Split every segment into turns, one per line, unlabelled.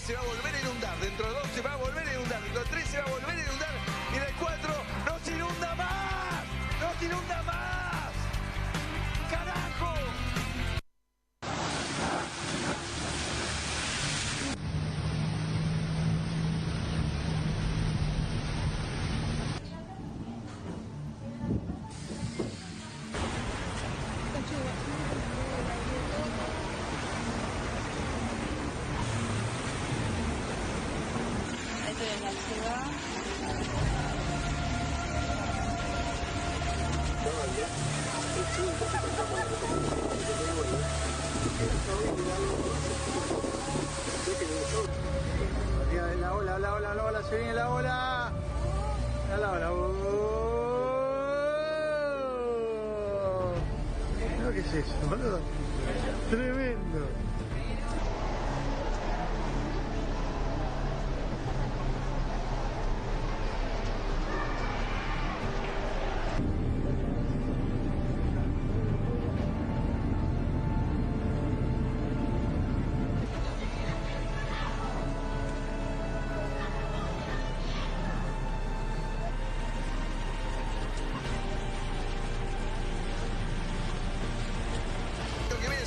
se va a volver a inundar, dentro de 2 se va a volver a inundar, dentro de 3 se va a volver a inundar y en el 4 no se inunda más, no se inunda más. ¡Carajo!
La ola, se viene la ola. La ola. ¿No? ¿Qué es eso, boludo? Tremendo.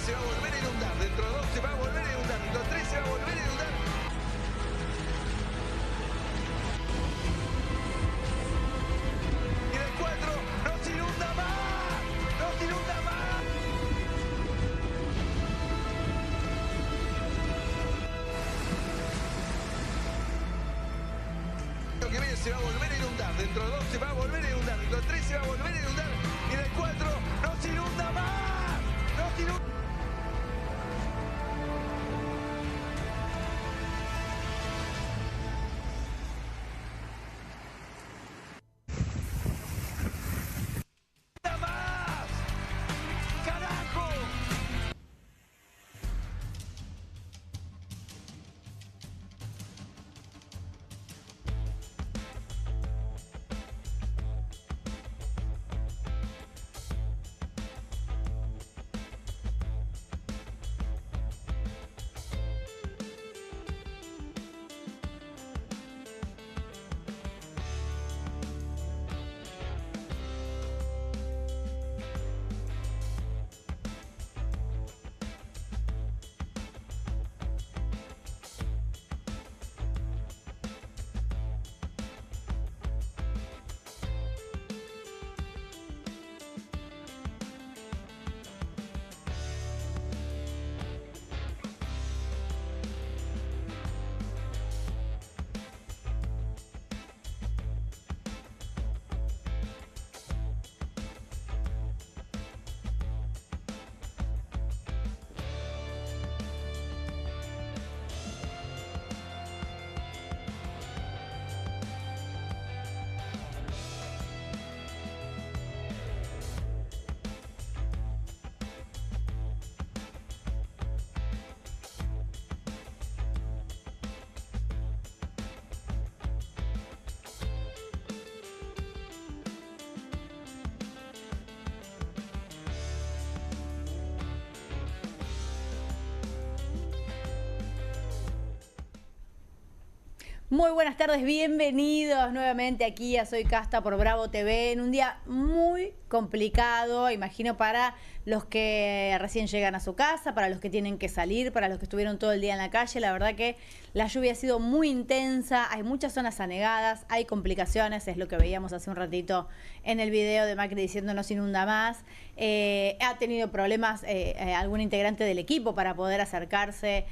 Se va a volver a inundar, dentro de 2 se va a volver a inundar, dentro de 3 se va a volver a inundar. Y en el 4 no se inunda más, no se inunda más. Lo que viene se va a volver a inundar, dentro de 2 se va a volver a inundar, dentro de 3 se va a volver a inundar y en el 4 no se inunda más, no se inunda.
Muy buenas tardes, bienvenidos nuevamente aquí a Soy Casta por Bravo TV en un día muy complicado, imagino para los que recién llegan a su casa, para los que tienen que salir, para los que estuvieron todo el día en la calle. La verdad que la lluvia ha sido muy intensa, hay muchas zonas anegadas, hay complicaciones, es lo que veíamos hace un ratito en el video de Macri diciendo no se inunda más. Ha tenido problemas algún integrante del equipo para poder acercarse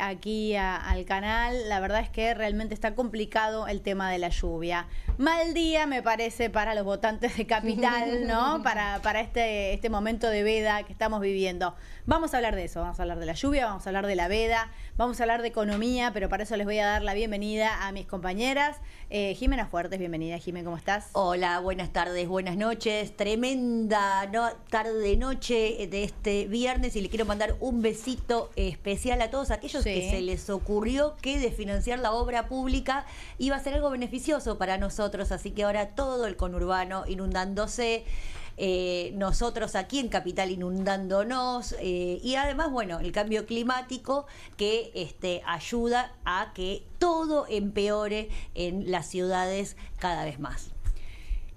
aquí al canal. La verdad es que realmente está complicado el tema de la lluvia. Mal día me parece para los votantes de Capital, ¿no? Para este momento de veda que estamos viviendo. Vamos a hablar de eso, vamos a hablar de la lluvia, vamos a hablar de la veda, vamos a hablar de economía, pero para eso les voy a dar la bienvenida a mis compañeras. Jimena Fuertes, bienvenida. Jimena, ¿cómo estás?
Hola, buenas tardes, buenas noches. Tremenda tarde-noche de este viernes y le quiero mandar un besito especial a todos aquellos que se les ocurrió que de financiar la obra pública iba a ser algo beneficioso para nosotros, así que ahora todo el conurbano inundándose. nosotros aquí en Capital inundándonos, y además, bueno, el cambio climático que ayuda a que todo empeore en las ciudades cada vez más.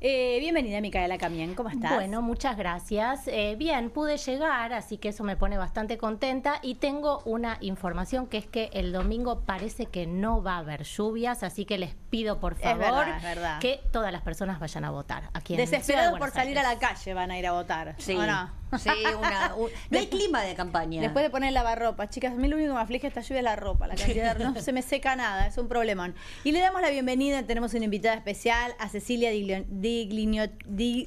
Bienvenida, Micaela Camien, ¿cómo estás?
Bueno, muchas gracias. Bien, pude llegar, así que eso me pone bastante contenta. Y tengo una información que es que el domingo parece que no va a haber lluvias, así que les pido por favor
es verdad.
que todas las personas vayan a votar. Aquí en Ciudad de
Desesperados por
Buenos
salir a
Aires.
la calle van a ir a votar.
Sí,
¿O no?
sí, no hay clima de campaña.
Después de poner lavarropa. Chicas, a mí lo único que me aflige esta lluvia es la ropa. La cantidad no se me seca nada, es un problemón. Y le damos la bienvenida, tenemos una invitada especial, a Cecilia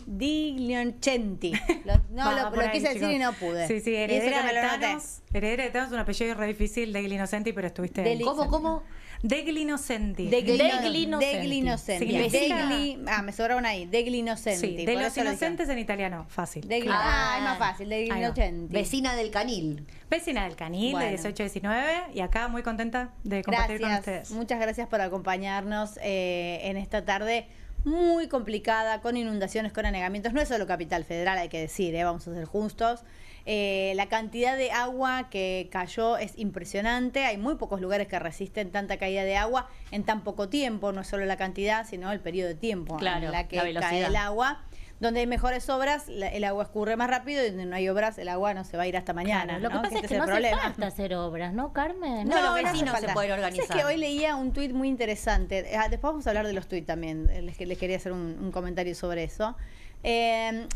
Diglionchenti. Lo quise decir y no pude.
Sí,
Y eso que
heredera
me
de
lo noté.
Thanos. Heredera de Thanos, un apellido re difícil, Deglignocenti, pero estuviste...
¿Cómo?
Deglignocenti.
Deglignocenti.
Significa-
Me sobraron ahí. Deglignocenti.
Sí,
Por
de
eso
los
lo dije.
inocentes en italiano, fácil.
Es más fácil. Deglignocenti.
Vecina del Canil.
Vecina del Canil,
Bueno.
de 18 a 19, y acá muy contenta de compartir con
Gracias,
ustedes.
muchas gracias por acompañarnos en esta tarde muy complicada, con inundaciones, con anegamientos. No es solo Capital Federal, hay que decir, vamos a ser justos. La cantidad de agua que cayó es impresionante. Hay muy pocos lugares que resisten tanta caída de agua en tan poco tiempo. No es solo la cantidad, sino el periodo de tiempo
Claro,
en la que
la velocidad.
cae el agua. Donde hay mejores obras, el agua escurre más rápido, y donde no hay obras, el agua no se va a ir hasta mañana.
Claro, lo que
¿no?
pasa es
este
que
el
no hace
problema.
falta hacer obras, ¿no, Carmen?
No,
lo
los
que hace
vecinos se
falta.
pueden organizar.
Es que hoy leía un tuit muy interesante. Después vamos a hablar de los tuits también. Les quería hacer un comentario sobre eso.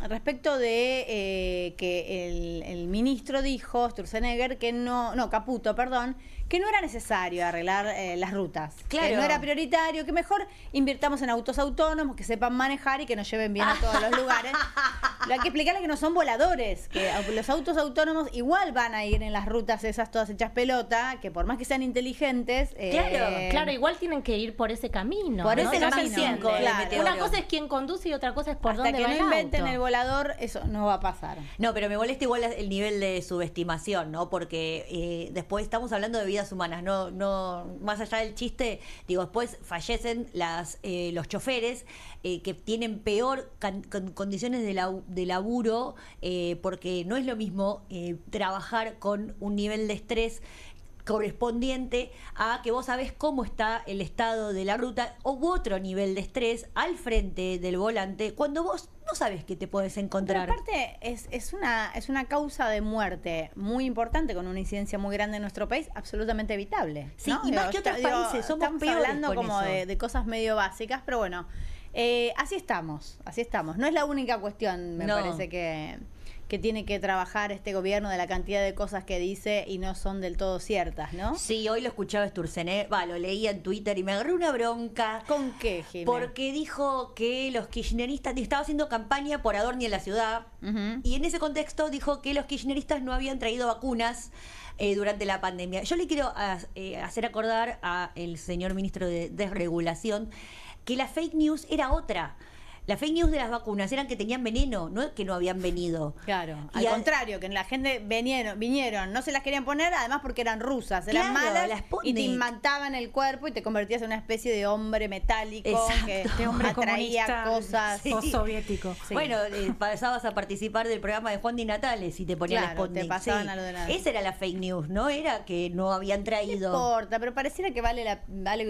Respecto de que el ministro dijo, Sturzenegger, que Caputo, perdón, que no era necesario arreglar las rutas.
Claro.
Que no era prioritario, que mejor invirtamos en autos autónomos, que sepan manejar y que nos lleven bien a todos los lugares. Hay que explicarle que no son voladores, que los autos autónomos igual van a ir en las rutas esas todas hechas pelota, que por más que sean inteligentes...
Claro, igual tienen que ir por ese camino.
Por
¿no?
ese
No se
camino,
entiende.
claro.
Una cosa es quién conduce y otra cosa es por
hasta
dónde
que
va
no
el
inventen
auto.
el volador, eso no va a pasar.
No, pero me molesta igual el nivel de subestimación, ¿no? Porque después estamos hablando de vidas humanas, no más allá del chiste, digo, después fallecen los choferes que tienen peor condiciones de laburo, porque no es lo mismo trabajar con un nivel de estrés correspondiente a que vos sabés cómo está el estado de la ruta u otro nivel de estrés al frente del volante cuando vos no sabés qué te podés encontrar.
Pero aparte es una causa de muerte muy importante, con una incidencia muy grande en nuestro país, absolutamente evitable.
Sí,
¿no?
y más que otros países, somos
estamos
peores
hablando
con
como
eso.
de cosas medio básicas, pero bueno, así estamos. No es la única cuestión, me
No.
parece que tiene que trabajar este gobierno, de la cantidad de cosas que dice y no son del todo ciertas, ¿no?
Sí, hoy lo escuchaba Sturzenegger, lo leía en Twitter y me agarré una bronca.
¿Con qué, Jimé?
Porque dijo que los kirchneristas estaba haciendo campaña por Adorni en la ciudad,
Ujú.
y en ese contexto dijo que los kirchneristas no habían traído vacunas durante la pandemia. Yo le quiero hacer acordar al señor ministro de Desregulación que la fake news era otra. La fake news de las vacunas eran que tenían veneno, no que no habían venido.
Claro,
Y
al contrario, que la gente vinieron, no se las querían poner, además porque eran rusas, eran
Claro, la
malas,
Sputnik.
y te imantaban el cuerpo y te convertías en una especie de hombre metálico
Exacto.
que
De hombre
atraía
comunista
cosas.
Sí.
postsoviético.
Sí.
Bueno, pasabas a participar del programa de Juan Di Natale si te ponían
Claro,
la Sputnik.
te pasaban algo de nada.
Esa era la fake news, ¿no? Era que no habían
No
traído.
importa, pero pareciera que vale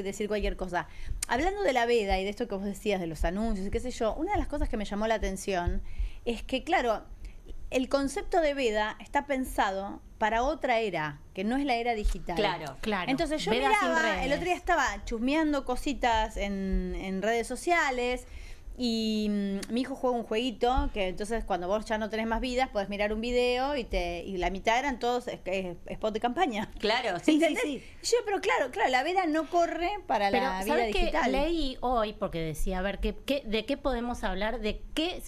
decir cualquier cosa. Hablando de la veda y de esto que vos decías, de los anuncios y qué sé yo, una de las cosas que me llamó la atención es que, claro, el concepto de veda está pensado para otra era, que no es la era digital.
Claro.
Entonces yo
Veda sin
miraba,
redes.
el otro día estaba chusmeando cositas en redes sociales, y mi hijo juega un jueguito que entonces cuando vos ya no tenés más vidas podés mirar un video y la mitad eran todos spot de campaña.
Claro, sí,
¿Entendés?
sí.
Y yo, pero claro, la veda no corre para
Pero
la vida
¿sabes qué?
digital.
Leí hoy, porque decía, a ver, ¿de qué podemos hablar? ¿De qué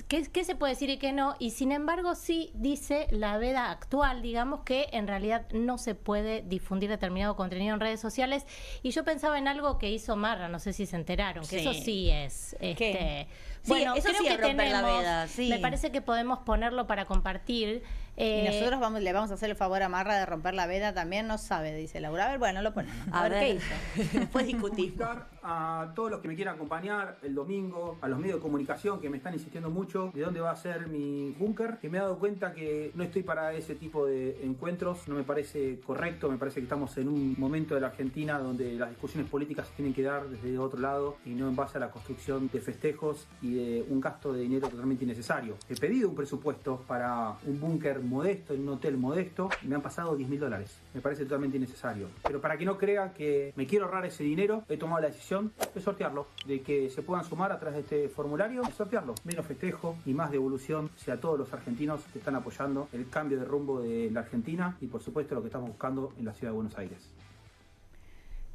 se puede decir y qué no? Y sin embargo, sí dice la veda actual, digamos, que en realidad no se puede difundir determinado contenido en redes sociales. Y yo pensaba en algo que hizo Marra, no sé si se enteraron, que
Sí.
eso sí es...
¿Qué?
Bueno,
eso
creo
sí
que
es romper la
tenemos,
veda, sí.
me parece que podemos ponerlo para compartir.
Y nosotros le vamos a hacer el favor a Marra de romper la veda también, no sabe, dice Laura. A ver, bueno, lo ponemos. A ver qué hizo.
Después discutimos.
Invitar a todos los que me quieran acompañar el domingo, a los medios de comunicación que me están insistiendo mucho de dónde va a ser mi búnker, que me he dado cuenta que no estoy para ese tipo de encuentros, no me parece correcto, me parece que estamos en un momento de la Argentina donde las discusiones políticas se tienen que dar desde otro lado y no en base a la construcción de festejos y de un gasto de dinero totalmente innecesario. He pedido un presupuesto para un búnker modesto, en un hotel modesto, me han pasado $10.000. Me parece totalmente innecesario. Pero para que no crean que me quiero ahorrar ese dinero, he tomado la decisión de sortearlo, de que se puedan sumar a través de este formulario y sortearlo. Menos festejo y más devolución hacia todos los argentinos que están apoyando el cambio de rumbo de la Argentina y por supuesto lo que estamos buscando en la ciudad de Buenos Aires.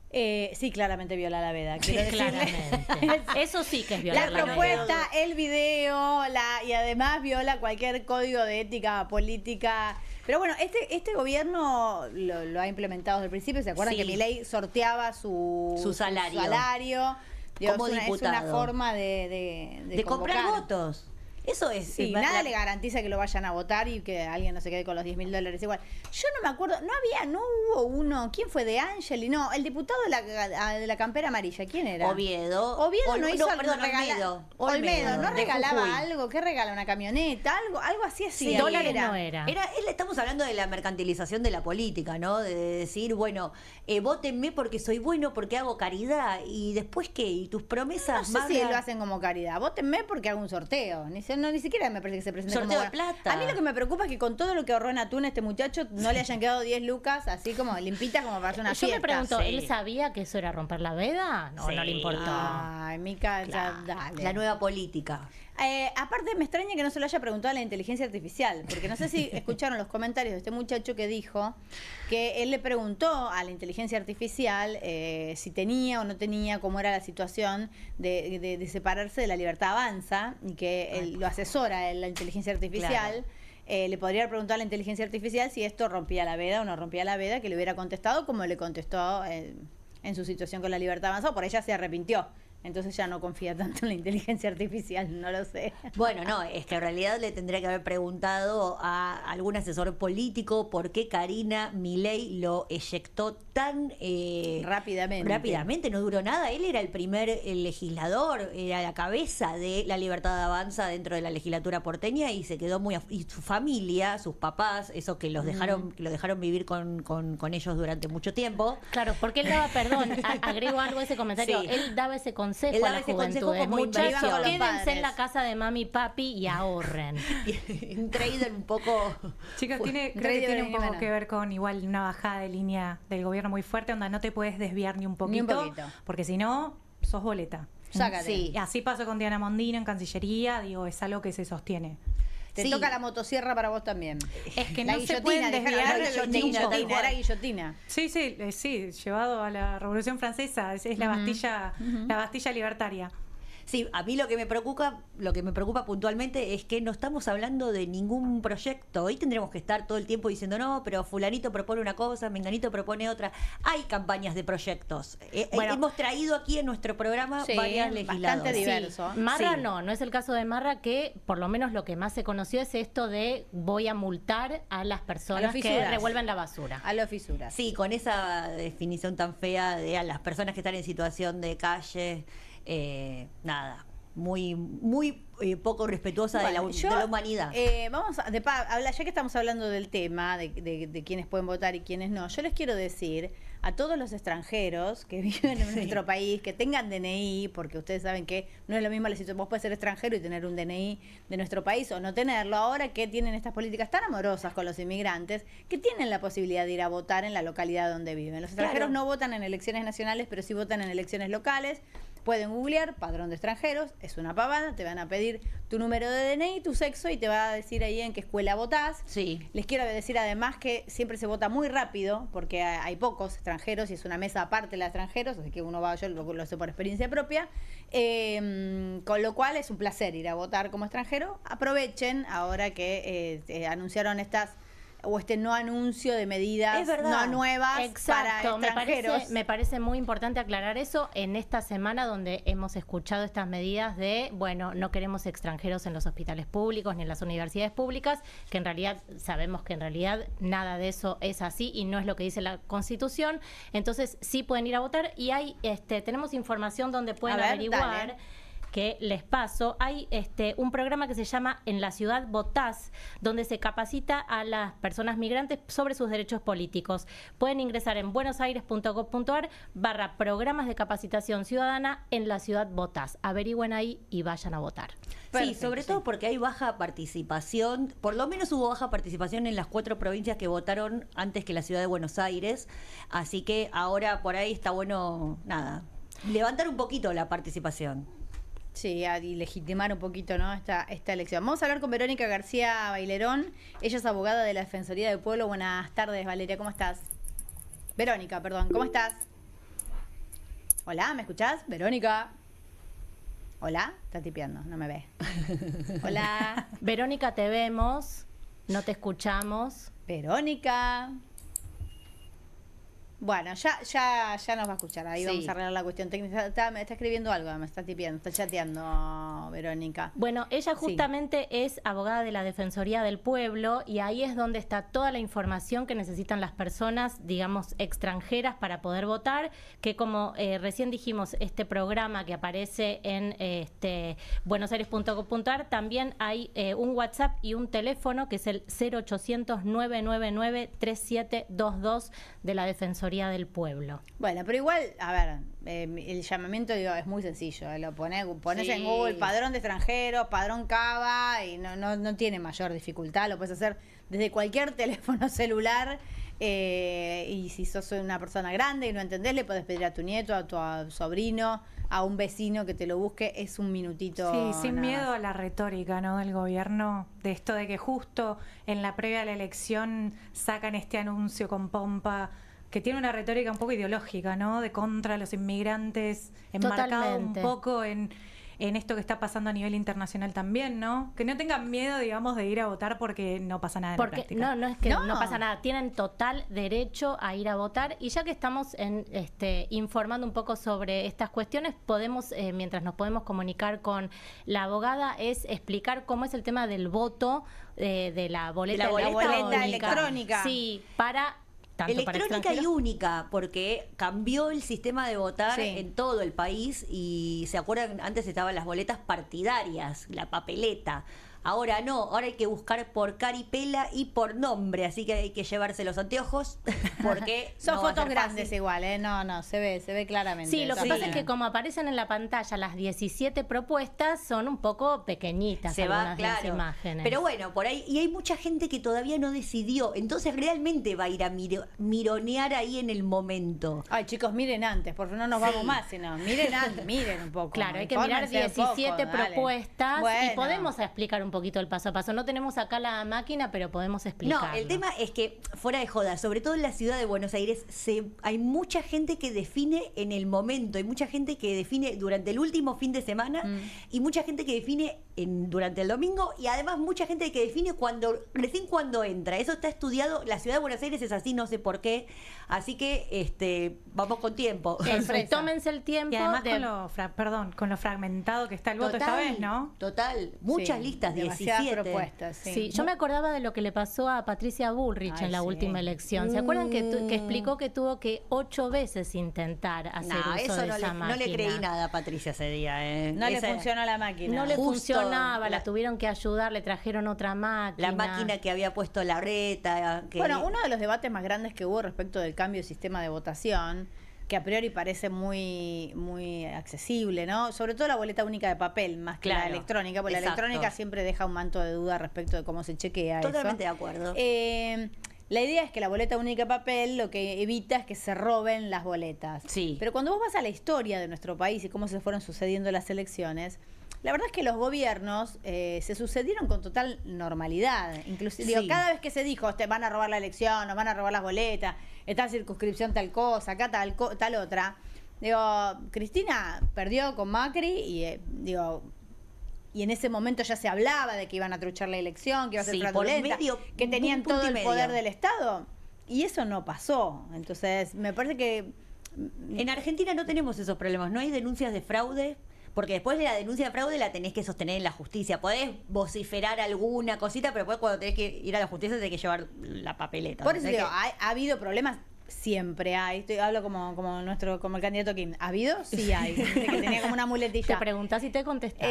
Sí, claramente viola la veda.
Sí,
Quiero decirle.
claramente. Eso sí que es violar
La
la
propuesta, el video, y además viola cualquier código de ética política. Pero bueno, este gobierno lo ha implementado desde el principio. ¿Se acuerdan
Sí.
que Milei sorteaba su
salario.
Digo,
Como
es una
diputado.
forma de
comprar
convocar.
votos. Eso es.
Sí, nada le garantiza que lo vayan a votar y que alguien no se quede con los $10.000 igual. Yo no me acuerdo, no hubo uno, ¿quién fue? De Angeli, no, el diputado de la campera amarilla, ¿quién era?
Oviedo.
No hizo
perdón,
Olmedo, ¿no
de
regalaba
Jujuy.
algo? ¿Qué regala? ¿Una camioneta? Algo así así.
Sí,
dólares no era.
Estamos hablando de la mercantilización de la política, ¿no? De decir, bueno, vótenme porque soy bueno, porque hago caridad. ¿Y después qué? ¿Y tus promesas?
No sé si lo hacen como caridad. Vótenme porque hago un sorteo. Ni siquiera me parece que se presente
Sorteo
como...
de plata.
A mí lo que me preocupa es que con todo lo que ahorró en atún este muchacho no le hayan quedado 10 lucas así como limpitas como para hacer una
Yo
fiesta.
me pregunto,
Sí.
¿él sabía que eso era romper la veda? No,
Sí.
no le importó.
Ay, Mica, ya, dale.
La nueva política.
Aparte me extraña que no se lo haya preguntado a la inteligencia artificial, porque no sé si escucharon los comentarios de este muchacho que dijo que él le preguntó a la inteligencia artificial si tenía o no tenía, cómo era la situación de separarse de la Libertad Avanza, y que él lo asesora en la inteligencia artificial. Le podría preguntar a la inteligencia artificial si esto rompía la veda o no rompía la veda, que le hubiera contestado como le contestó en su situación con la Libertad Avanza, o por ella se arrepintió. Entonces ya no confía tanto en la inteligencia artificial, no lo sé.
Bueno, no, es que en realidad le tendría que haber preguntado a algún asesor político por qué Karina Milei lo eyectó tan
Rápidamente.
Rápidamente, no duró nada. Él era el primer legislador, era la cabeza de la Libertad de Avanza dentro de la legislatura porteña y se quedó y su familia, sus papás, eso que los dejaron, que lo dejaron vivir con ellos durante mucho tiempo.
Claro, porque él daba, perdón, agrego algo a ese comentario,
Sí.
él daba ese consejo
Él daba
a la
ese
juventud.
consejo como
Muchachos,
inversión. Con los
quédense
padres.
en la casa de mami y papi y ahorren.
Un trader un poco...
Chicos, creo que tiene un poco que ver con igual una bajada de línea del gobierno muy fuerte, donde no te puedes desviar ni un poquito, porque si no, sos boleta.
Sácate.
Sí.
Y así pasó con Diana Mondino en Cancillería, digo, es algo que se sostiene.
Te
Sí.
toca la motosierra para vos también.
Es que
La
no se
guillotina,
pueden
dejaron
desviar
de
ni un
guillotina,
poco.
era guillotina.
Sí, llevado a la Revolución Francesa, es la Bastilla libertaria.
Sí, a mí lo que me preocupa puntualmente es que no estamos hablando de ningún proyecto. Hoy tendremos que estar todo el tiempo diciendo no, pero fulanito propone una cosa, menganito propone otra. Hay campañas de proyectos.
Bueno,
hemos traído aquí en nuestro programa
Sí,
varias
bastante
legisladoras.
diverso.
Marra
Sí.
no es el caso de Marra, que por lo menos lo que más se conoció es esto de voy a multar a las personas que
fisuras.
revuelven la basura.
A las fisuras.
Sí, con esa definición tan fea de a las personas que están en situación de calle, nada, muy poco respetuosa de la humanidad.
Vamos a, hablar, ya que estamos hablando del tema, de quienes pueden votar y quienes no, yo les quiero decir a todos los extranjeros que viven en nuestro país, que tengan DNI, porque ustedes saben que no es lo mismo la situación, vos puedes ser extranjero y tener un DNI de nuestro país o no tenerlo, ahora que tienen estas políticas tan amorosas con los inmigrantes, que tienen la posibilidad de ir a votar en la localidad donde viven. Los extranjeros no votan en elecciones nacionales, pero sí votan en elecciones locales. Pueden googlear padrón de extranjeros, es una pavada, te van a pedir tu número de DNI, tu sexo y te va a decir ahí en qué escuela votás.
Sí.
Les quiero decir además que siempre se vota muy rápido porque hay pocos extranjeros y es una mesa aparte de extranjeros, así que uno va, yo lo sé por experiencia propia, con lo cual es un placer ir a votar como extranjero. Aprovechen ahora que anunciaron estas o este no anuncio de medidas no nuevas para extranjeros.
Me parece muy importante aclarar eso en esta semana donde hemos escuchado estas medidas de, bueno, no queremos extranjeros en los hospitales públicos ni en las universidades públicas, que en realidad sabemos que en realidad nada de eso es así y no es lo que dice la Constitución. Entonces sí pueden ir a votar y hay tenemos información donde pueden averiguar. Dale. Que les paso, hay un programa que se llama En la Ciudad Votás, donde se capacita a las personas migrantes sobre sus derechos políticos. Pueden ingresar en buenosaires.gov.ar/programas de capacitación ciudadana en la Ciudad Votás. Averigüen ahí y vayan a votar.
Perfecto, sí, sobre todo porque hay baja participación, por lo menos hubo baja participación en las 4 provincias que votaron antes que la Ciudad de Buenos Aires, así que ahora por ahí está bueno, levantar un poquito la participación.
Sí, y legitimar un poquito, ¿no? esta elección. Vamos a hablar con Verónica García Bailerón. Ella es abogada de la Defensoría del Pueblo. Buenas tardes, Valeria, ¿cómo estás? Verónica, perdón, ¿cómo estás? Hola, ¿me escuchás? Verónica. Hola, está tipeando, no me ve. Hola.
Verónica, te vemos, no te escuchamos.
Verónica. Bueno, ya nos va a escuchar. Ahí vamos a arreglar la cuestión técnica. Me está escribiendo algo, me está tipeando, está chateando, Verónica.
Bueno, ella justamente es abogada de la Defensoría del Pueblo y ahí es donde está toda la información que necesitan las personas, digamos, extranjeras para poder votar, que como recién dijimos, este programa que aparece en buenosaires.gov.ar, también hay un WhatsApp y un teléfono que es el 0800-999-3722 de la Defensoría del Pueblo.
Bueno, pero igual, a ver, el llamamiento es muy sencillo, lo pones en Google, padrón de extranjeros, padrón Cava, y no tiene mayor dificultad, lo puedes hacer desde cualquier teléfono celular, y si sos una persona grande y no entendés, le podés pedir a tu nieto, a tu sobrino, a un vecino que te lo busque, es un minutito.
Sí, sin miedo a la retórica, ¿no?, del gobierno, de esto de que justo en la previa de la elección sacan este anuncio con pompa, que tiene una retórica un poco ideológica, ¿no?, de contra los inmigrantes, enmarcado un poco en esto que está pasando a nivel internacional también, ¿no? Que no tengan miedo, digamos, de ir a votar porque no pasa nada en la práctica.
No es que no pasa nada, tienen total derecho a ir a votar. Y ya que estamos informando un poco sobre estas cuestiones, podemos, mientras nos podemos comunicar con la abogada, es explicar cómo es el tema del voto, de la boleta
electrónica.
Sí, para...
Electrónica y única, porque cambió el sistema de votar en todo el país y se acuerdan, antes estaban las boletas partidarias, la papeleta. Ahora no, ahora hay que buscar por caripela y por nombre, así que hay que llevarse los anteojos porque
son fotos grandes igual, no, se ve claramente.
Sí, lo que pasa es que como aparecen en la pantalla las 17 propuestas, son un poco pequeñitas algunas de las imágenes.
Pero bueno, por ahí, y hay mucha gente que todavía no decidió, entonces realmente va a ir a mironear ahí en el momento.
Ay, chicos, miren antes, porque no nos vamos más, sino miren antes, miren un poco.
Claro, hay que mirar 17 propuestas y podemos explicar un poquito el paso a paso. No tenemos acá la máquina, pero podemos explicarlo.
No, el tema es que, fuera de joda, sobre todo en la ciudad de Buenos Aires, hay mucha gente que define en el momento, hay mucha gente que define durante el último fin de semana y mucha gente que define durante el domingo y además mucha gente que define recién cuando entra. Eso está estudiado, la ciudad de Buenos Aires es así, no sé por qué, así que vamos con tiempo.
Tómense el tiempo.
Y además con lo fragmentado que está el voto esta vez, ¿no?
Total, muchas listas, 17
propuestas.
Sí, yo me acordaba de lo que le pasó a Patricia Bullrich en la última elección. ¿Se acuerdan que explicó que tuvo que 8 veces intentar hacer uso de esa máquina?
No le creí nada a Patricia ese día.
No le funcionó la máquina.
No le funcionaba, la tuvieron que ayudar, le trajeron otra máquina.
La máquina que había puesto la reta.
Bueno, uno de los debates más grandes que hubo respecto del cambio de sistema de votación, que a priori parece muy accesible, ¿no? Sobre todo la boleta única de papel, más que la electrónica, porque la electrónica siempre deja un manto de duda respecto de cómo se chequea eso.
Totalmente de acuerdo.
La idea es que la boleta única de papel lo que evita es que se roben las boletas.
Sí.
Pero cuando vos vas a la historia de nuestro país y cómo se fueron sucediendo las elecciones, la verdad es que los gobiernos se sucedieron con total normalidad. Inclusive, cada vez que se dijo, van a robar la elección, nos van a robar las boletas, esta circunscripción tal cosa, acá tal otra. Cristina perdió con Macri y y en ese momento ya se hablaba de que iban a truchar la elección, que iba a ser
Sí, por
fraudulenta,
medio,
que tenían
un punto
todo
y
el
medio.
poder del Estado. Y eso no pasó. Entonces, me parece que...
En Argentina no tenemos esos problemas, no hay denuncias de fraude, porque después de la denuncia de fraude la tenés que sostener en la justicia. Podés vociferar alguna cosita, pero después cuando tenés que ir a la justicia tenés que llevar la papeleta.
Por eso
Tenés
digo,
que-
ha habido problemas, siempre hay. Hablo como el candidato Kim. ¿Ha habido? Sí hay. Dice que tenía como una
Te
muletilla.
preguntás y te contestás.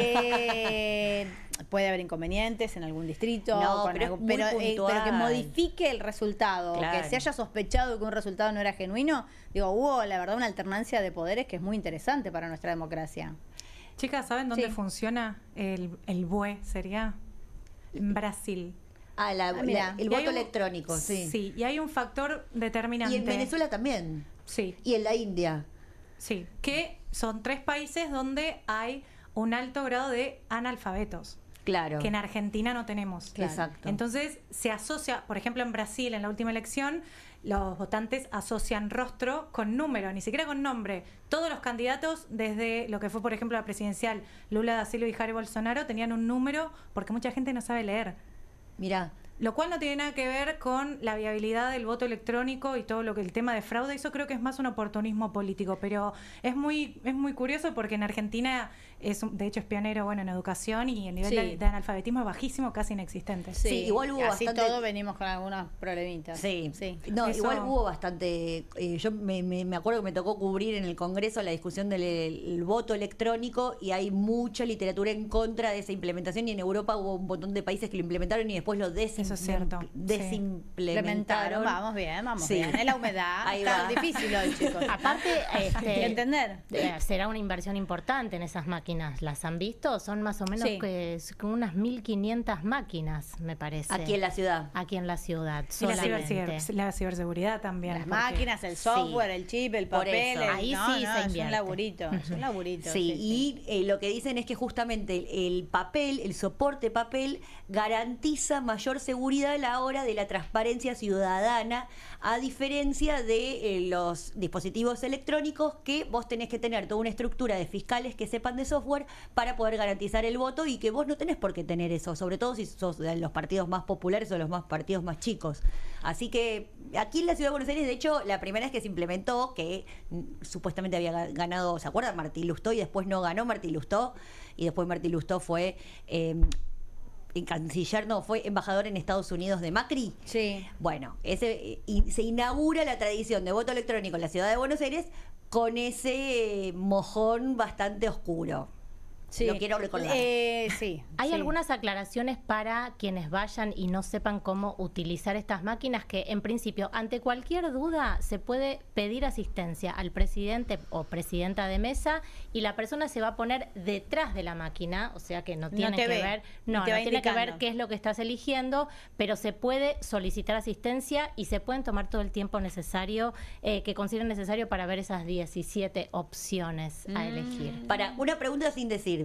Puede haber inconvenientes en algún distrito,
No,
con
pero es
algún-
muy
pero que
puntual.
modifique el resultado,
Claro.
que se haya sospechado que un resultado no era genuino. Digo, hubo la verdad una alternancia de poderes que es muy interesante para nuestra democracia.
Chicas, ¿saben dónde
Sí.
funciona el BUE? Sería en Brasil.
mira.
El
Y
voto
hay un-
electrónico, sí.
Sí, y hay un factor determinante.
Y en Venezuela también.
Sí,
Y en la India.
sí, que son 3 países donde hay un alto grado de analfabetos,
Claro.
que en Argentina no tenemos.
Claro. Exacto.
Entonces se asocia, por ejemplo, en Brasil, en la última elección, los votantes asocian rostro con número, ni siquiera con nombre. Todos los candidatos, desde lo que fue, por ejemplo, la presidencial Lula da Silva y Jair Bolsonaro, tenían un número porque mucha gente no sabe leer.
Mirá.
Lo cual no tiene nada que ver con la viabilidad del voto electrónico y todo lo que el tema de fraude. Eso creo que es más un oportunismo político, pero es muy curioso porque en Argentina de hecho es pionero en educación y el nivel
Sí.
de analfabetismo es bajísimo, casi inexistente.
Sí, igual hubo
así
bastante-
todo venimos con algunos problemitas.
Sí.
Sí.
No,
Eso-
igual hubo bastante. Yo me acuerdo que me tocó cubrir en el Congreso la discusión del el voto electrónico y hay mucha literatura en contra de esa implementación y en Europa hubo un montón de países que lo implementaron y después lo
Eso es cierto, sí.
desimplementaron.
Vamos bien,
Sí.
bien. Es la humedad.
Ahí
Está
va.
difícil hoy, chicos.
Aparte,
Hay que entender.
será una inversión importante en esas máquinas. ¿Las han visto? Son más o menos
Sí.
como unas 1.500 máquinas, me parece.
Aquí en la ciudad.
Aquí en la ciudad,
Y la,
solamente.
la ciberseguridad también.
Las
porque-
máquinas, el software, el chip, el
Por
papel.
eso.
Ahí
no,
sí
no,
se
es
invierte.
un laburito. Es un laburito.
Sí, y lo que dicen es que justamente el papel, el soporte papel, garantiza mayor seguridad a la hora de la transparencia ciudadana, a diferencia de los dispositivos electrónicos que vos tenés que tener toda una estructura de fiscales que sepan de software para poder garantizar el voto y que vos no tenés por qué tener eso, sobre todo si sos de los partidos más populares o los partidos más chicos. Así que aquí en la Ciudad de Buenos Aires, de hecho, la primera vez que se implementó, que supuestamente había ganado, ¿se acuerdan? Martín Lustó, y después no ganó Martín Lustó, y después Martín Lustó fue canciller, no, fue embajador en Estados Unidos de Macri.
Sí.
Bueno, y se inaugura la tradición de voto electrónico en la Ciudad de Buenos Aires con ese mojón bastante oscuro.
Sí.
Lo quiero recordar.
Sí.
Hay
sí.
algunas aclaraciones para quienes vayan y no sepan cómo utilizar estas máquinas que en principio ante cualquier duda se puede pedir asistencia al presidente o presidenta de mesa y la persona se va a poner detrás de la máquina, o sea que no tiene
te
que
ve,
ver,
ni
no
te va
tiene que
indicando.
ver qué es lo que estás eligiendo, pero se puede solicitar asistencia y se pueden tomar todo el tiempo necesario que consideren necesario para ver esas 17 opciones a elegir.
Para una pregunta sin decir,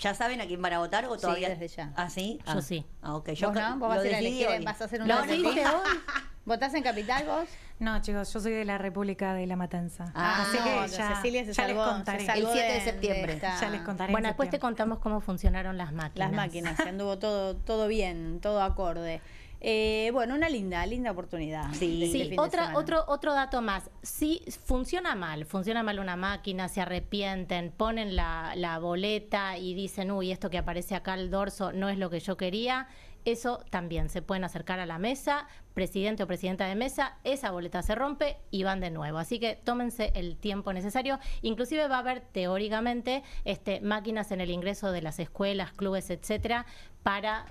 ¿ya saben a quién van a votar o
Sí,
todavía?
desde ya.
¿Ah, sí?
Yo sí.
Ah, ok.
¿Vos no? ¿Vos vas
lo
a ir a
decidí
elegir?
hoy.
¿Vas a hacer un
¿Lo
desafío?
hiciste hoy?
¿Votás en Capital vos?
No, chicos, yo soy de la República de La Matanza.
Ah,
Así que
no,
ya,
Cecilia se
ya
salvó,
les contaré.
se salvó
El 7 de septiembre.
esta-
Ya les contaré.
Bueno,
en
después te
septiembre.
contamos cómo funcionaron las máquinas.
Las máquinas, se anduvo todo bien, todo acorde. Bueno, una linda oportunidad.
Sí.
de este
Sí,
fin de semana.
otro dato más. Si funciona mal una máquina, se arrepienten, ponen la boleta y dicen, uy, esto que aparece acá al dorso no es lo que yo quería, eso también se pueden acercar a la mesa, presidente o presidenta de mesa, esa boleta se rompe y van de nuevo. Así que tómense el tiempo necesario. Inclusive va a haber teóricamente máquinas en el ingreso de las escuelas, clubes, etcétera, para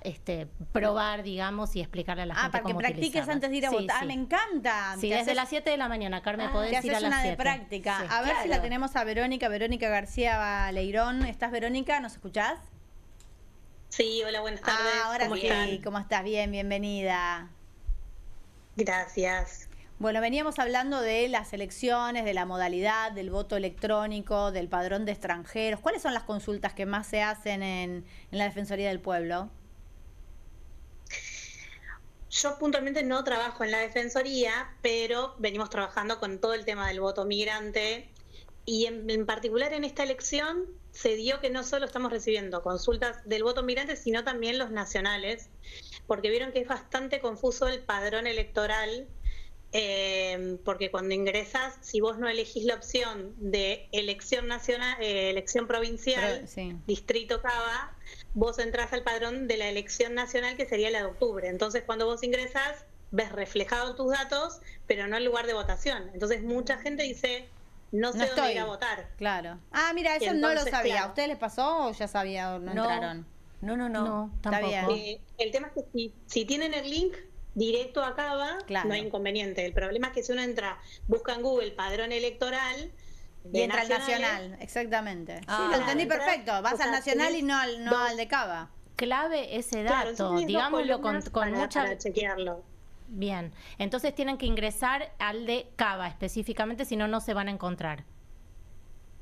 probar, digamos, y explicarle a la gente
para que
cómo
practiques
utilizarlas.
antes de ir a
Sí,
votar.
sí.
Me encanta.
Sí,
Te
desde
haces-
las 7 de la mañana, Carmen,
te
podés ir a
haces
las
una
7.
de práctica.
Sí.
A ver si
Claro.
la tenemos a Verónica García Leirón. ¿Estás, Verónica? ¿Nos escuchás?
Sí, hola, buenas tardes.
Ahora
¿Cómo
sí.
están?
¿Cómo estás? Bien, bienvenida.
Gracias.
Bueno, veníamos hablando de las elecciones, de la modalidad, del voto electrónico, del padrón de extranjeros. ¿Cuáles son las consultas que más se hacen en la Defensoría del Pueblo?
Yo puntualmente no trabajo en la Defensoría, pero venimos trabajando con todo el tema del voto migrante Y en particular en esta elección se dio que no solo estamos recibiendo consultas del voto migrante, sino también los nacionales, porque vieron que es bastante confuso el padrón electoral, porque cuando ingresas, si vos no elegís la opción de elección nacional, elección provincial,
Sí.
distrito Cava, vos entrás al padrón de la elección nacional, que sería la de octubre. Entonces, cuando vos ingresás, ves reflejados tus datos, pero no el lugar de votación. Entonces, mucha gente dice, no sé dónde ir a votar.
Claro. Ah, mira, eso no lo
Entonces,
sabía.
claro.
¿A ustedes les pasó o ya sabía o no entraron?
No,
Está
tampoco.
bien.
El tema es que si tienen el link directo a Cava,
Claro.
no hay inconveniente. El problema es que si uno entra, busca en Google padrón electoral,
Y
de
entra al
nacionales,
nacional, exactamente.
Ah,
Sí, lo
claro.
entendí perfecto. Vas
O sea,
al nacional y
tenés
no al de Cava.
Clave ese
claro,
dato,
entonces tenés dos
digámoslo
columnas
con mucha...
para chequearlo.
Bien, entonces tienen que ingresar al de Cava específicamente, si no, no se van a encontrar.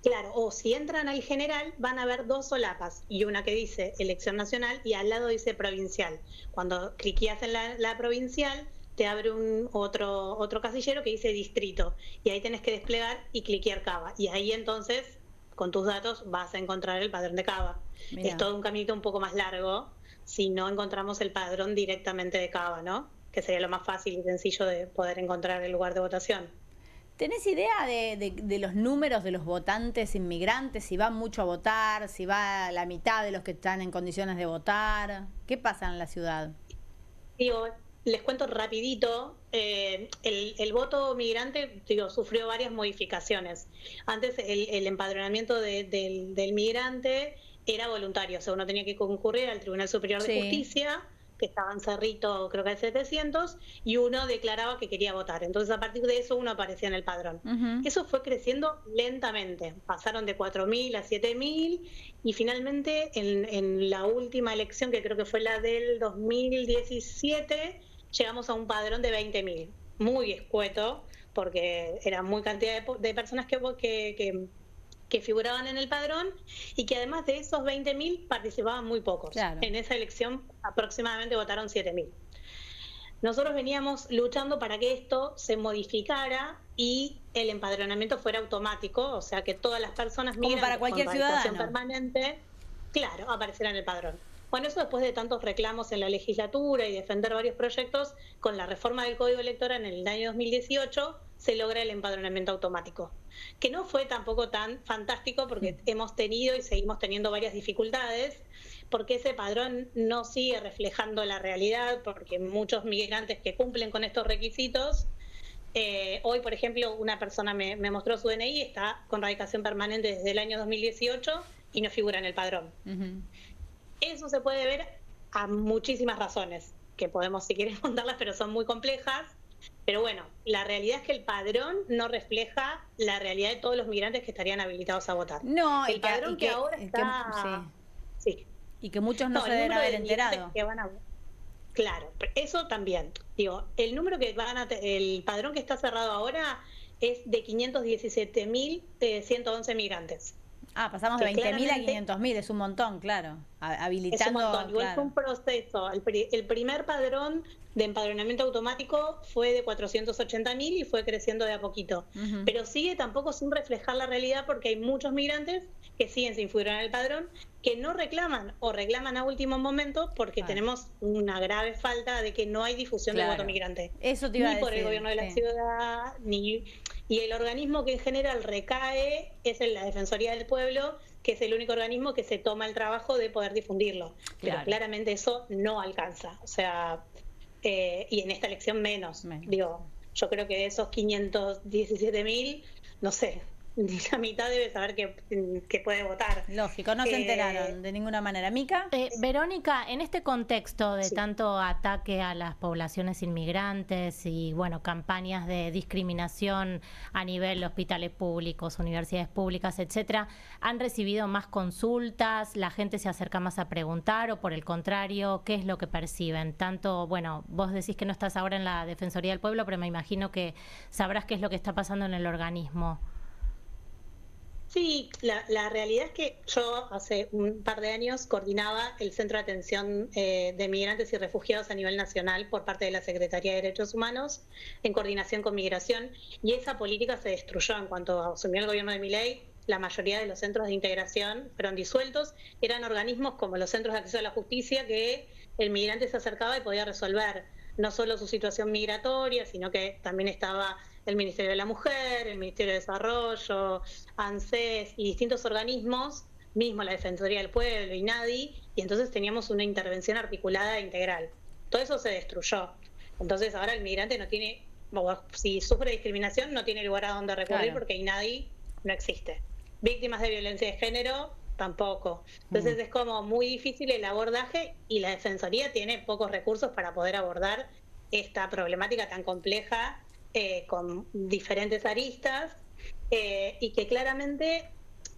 Claro, o si entran al general van a ver dos solapas y una que dice elección nacional y al lado dice provincial. Cuando cliqueas en la provincial te abre otro casillero que dice distrito y ahí tenés que desplegar y cliquear Cava y ahí entonces con tus datos vas a encontrar el padrón de Cava.
Mirá.
Es todo un caminito un poco más largo si no encontramos el padrón directamente de Cava, ¿no? Que sería lo más fácil y sencillo de poder encontrar el lugar de votación.
¿Tenés idea de los números de los votantes inmigrantes? Si van mucho a votar, si va la mitad de los que están en condiciones de votar. ¿Qué pasa en la ciudad?
Digo, les cuento rapidito, el voto migrante sufrió varias modificaciones. Antes el empadronamiento del migrante era voluntario, o sea, uno tenía que concurrir al Tribunal Superior de
Sí.
Justicia, que estaba en Cerrito, creo que de 700, y uno declaraba que quería votar. Entonces, a partir de eso, uno aparecía en el padrón.
Ujú.
Eso fue creciendo lentamente. Pasaron de 4.000 a 7.000 y finalmente en la última elección, que creo que fue la del 2017, llegamos a un padrón de 20.000. Muy escueto, porque era muy cantidad de personas que figuraban en el padrón y que además de esos 20.000 participaban muy pocos.
Claro.
En esa elección aproximadamente votaron 7.000. Nosotros veníamos luchando para que esto se modificara y el empadronamiento fuera automático, o sea que todas las personas
Como
migrantes
para cualquier
con radicación
ciudadano.
permanente, claro, aparecieran en el padrón. Bueno, eso después de tantos reclamos en la legislatura y defender varios proyectos, con la reforma del Código Electoral en el año 2018 se logra el empadronamiento automático, que no fue tampoco tan fantástico porque hemos tenido y seguimos teniendo varias dificultades, porque ese padrón no sigue reflejando la realidad, porque muchos migrantes que cumplen con estos requisitos, hoy, por ejemplo, una persona me mostró su DNI, está con radicación permanente desde el año 2018 y no figura en el padrón.
Ujú.
Eso se puede ver a muchísimas razones, que podemos, si quieres, contarlas, pero son muy complejas. Pero bueno, la realidad es que el padrón no refleja la realidad de todos los migrantes que estarían habilitados a votar.
No,
el padrón que ahora está... Sí.
Y que muchos no se
el
deben
número
haber
de migrantes
enterado.
que van a... Claro, eso también. Digo, el número que van a el padrón que está cerrado ahora es de 517.111 migrantes.
Ah, pasamos de
que
20.000 a
claramente-
500.000, es un montón, claro.
Es un
Habilitando,
montón. Igual
claro.
fue un proceso. El primer padrón de empadronamiento automático fue de 480.000 y fue creciendo de a poquito.
Ujú.
Pero sigue tampoco sin reflejar la realidad porque hay muchos migrantes que siguen sin figurar en el padrón, que no reclaman o reclaman a último momento porque
Claro.
tenemos una grave falta de que no hay difusión del
Claro.
voto migrante.
Eso te iba a
Ni por el
decir,
gobierno de la
sí.
ciudad, y el organismo que en general recae es la Defensoría del Pueblo, que es el único organismo que se toma el trabajo de poder difundirlo. Pero
Claro.
claramente eso no alcanza. O sea, y en esta elección menos. Digo, yo creo que de esos 517.000, no sé, ni la mitad debe saber que puede votar.
Lógico, no se enteraron de ninguna manera. ¿Mica?
Verónica, en este contexto de
Sí.
tanto ataque a las poblaciones inmigrantes y bueno, campañas de discriminación a nivel hospitales públicos, universidades públicas, etcétera, ¿han recibido más consultas? ¿La gente se acerca más a preguntar o por el contrario, qué es lo que perciben? Tanto, bueno, vos decís que no estás ahora en la Defensoría del Pueblo, pero me imagino que sabrás qué es lo que está pasando en el organismo.
Sí, la realidad es que yo hace un par de años coordinaba el Centro de Atención de Migrantes y Refugiados a nivel nacional por parte de la Secretaría de Derechos Humanos en coordinación con Migración, y esa política se destruyó en cuanto asumió el gobierno de Milei. La mayoría de los centros de integración fueron disueltos, eran organismos como los centros de acceso a la justicia que el migrante se acercaba y podía resolver no solo su situación migratoria, sino que también estaba el Ministerio de la Mujer, el Ministerio de Desarrollo, ANSES y distintos organismos, mismo la Defensoría del Pueblo, INADI, y entonces teníamos una intervención articulada e integral. Todo eso se destruyó. Entonces ahora el migrante no tiene, si sufre discriminación, no tiene lugar a donde recurrir, claro, porque INADI no existe. Víctimas de violencia de género, tampoco. Entonces es como muy difícil el abordaje, y la Defensoría tiene pocos recursos para poder abordar esta problemática tan compleja, con diferentes aristas, y que claramente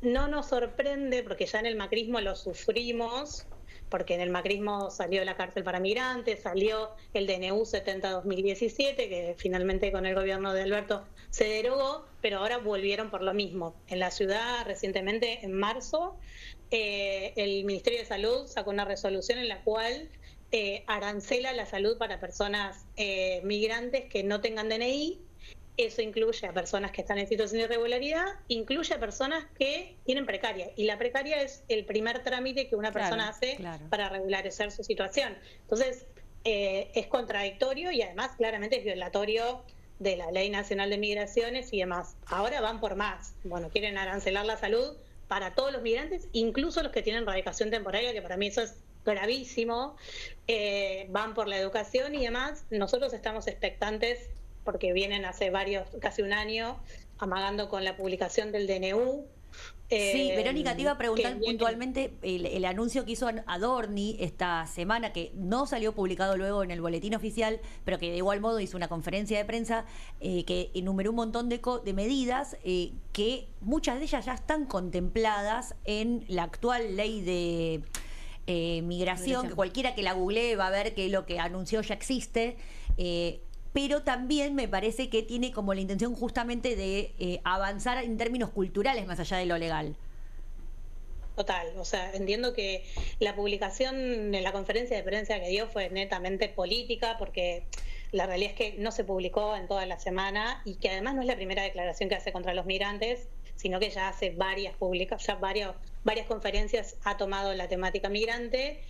no nos sorprende, porque ya en el macrismo lo sufrimos, porque en el macrismo salió la cárcel para migrantes, salió el DNU 70-2017, que finalmente con el gobierno de Alberto se derogó, pero ahora volvieron por lo mismo. En la ciudad, recientemente, en marzo, el Ministerio de Salud sacó una resolución en la cual arancela la salud para personas migrantes que no tengan DNI. Eso incluye a personas que están en situación de irregularidad, incluye a personas que tienen precaria. Y la precaria es el primer trámite que una persona hace para regularizar su situación. Entonces, es contradictorio y además claramente es violatorio de la Ley Nacional de Migraciones y demás. Ahora van por más. Bueno, quieren arancelar la salud para todos los migrantes, incluso los que tienen radicación temporaria, que para mí eso es gravísimo. Van por la educación y demás. Nosotros estamos expectantes porque vienen hace casi un año, amagando con la publicación del DNU.
Sí, Verónica, te iba a preguntar puntualmente el anuncio que hizo Adorni esta semana, que no salió publicado luego en el boletín oficial, pero que de igual modo hizo una conferencia de prensa que enumeró un montón de medidas que muchas de ellas ya están contempladas en la actual ley de migración, que cualquiera que la googlee va a ver que lo que anunció ya existe, pero también me parece que tiene como la intención justamente de avanzar en términos culturales más allá de lo legal.
Total, o sea, entiendo que la publicación de la conferencia de prensa que dio fue netamente política, porque la realidad es que no se publicó en toda la semana y que además no es la primera declaración que hace contra los migrantes, sino que ya hace varias conferencias ha tomado la temática migrante.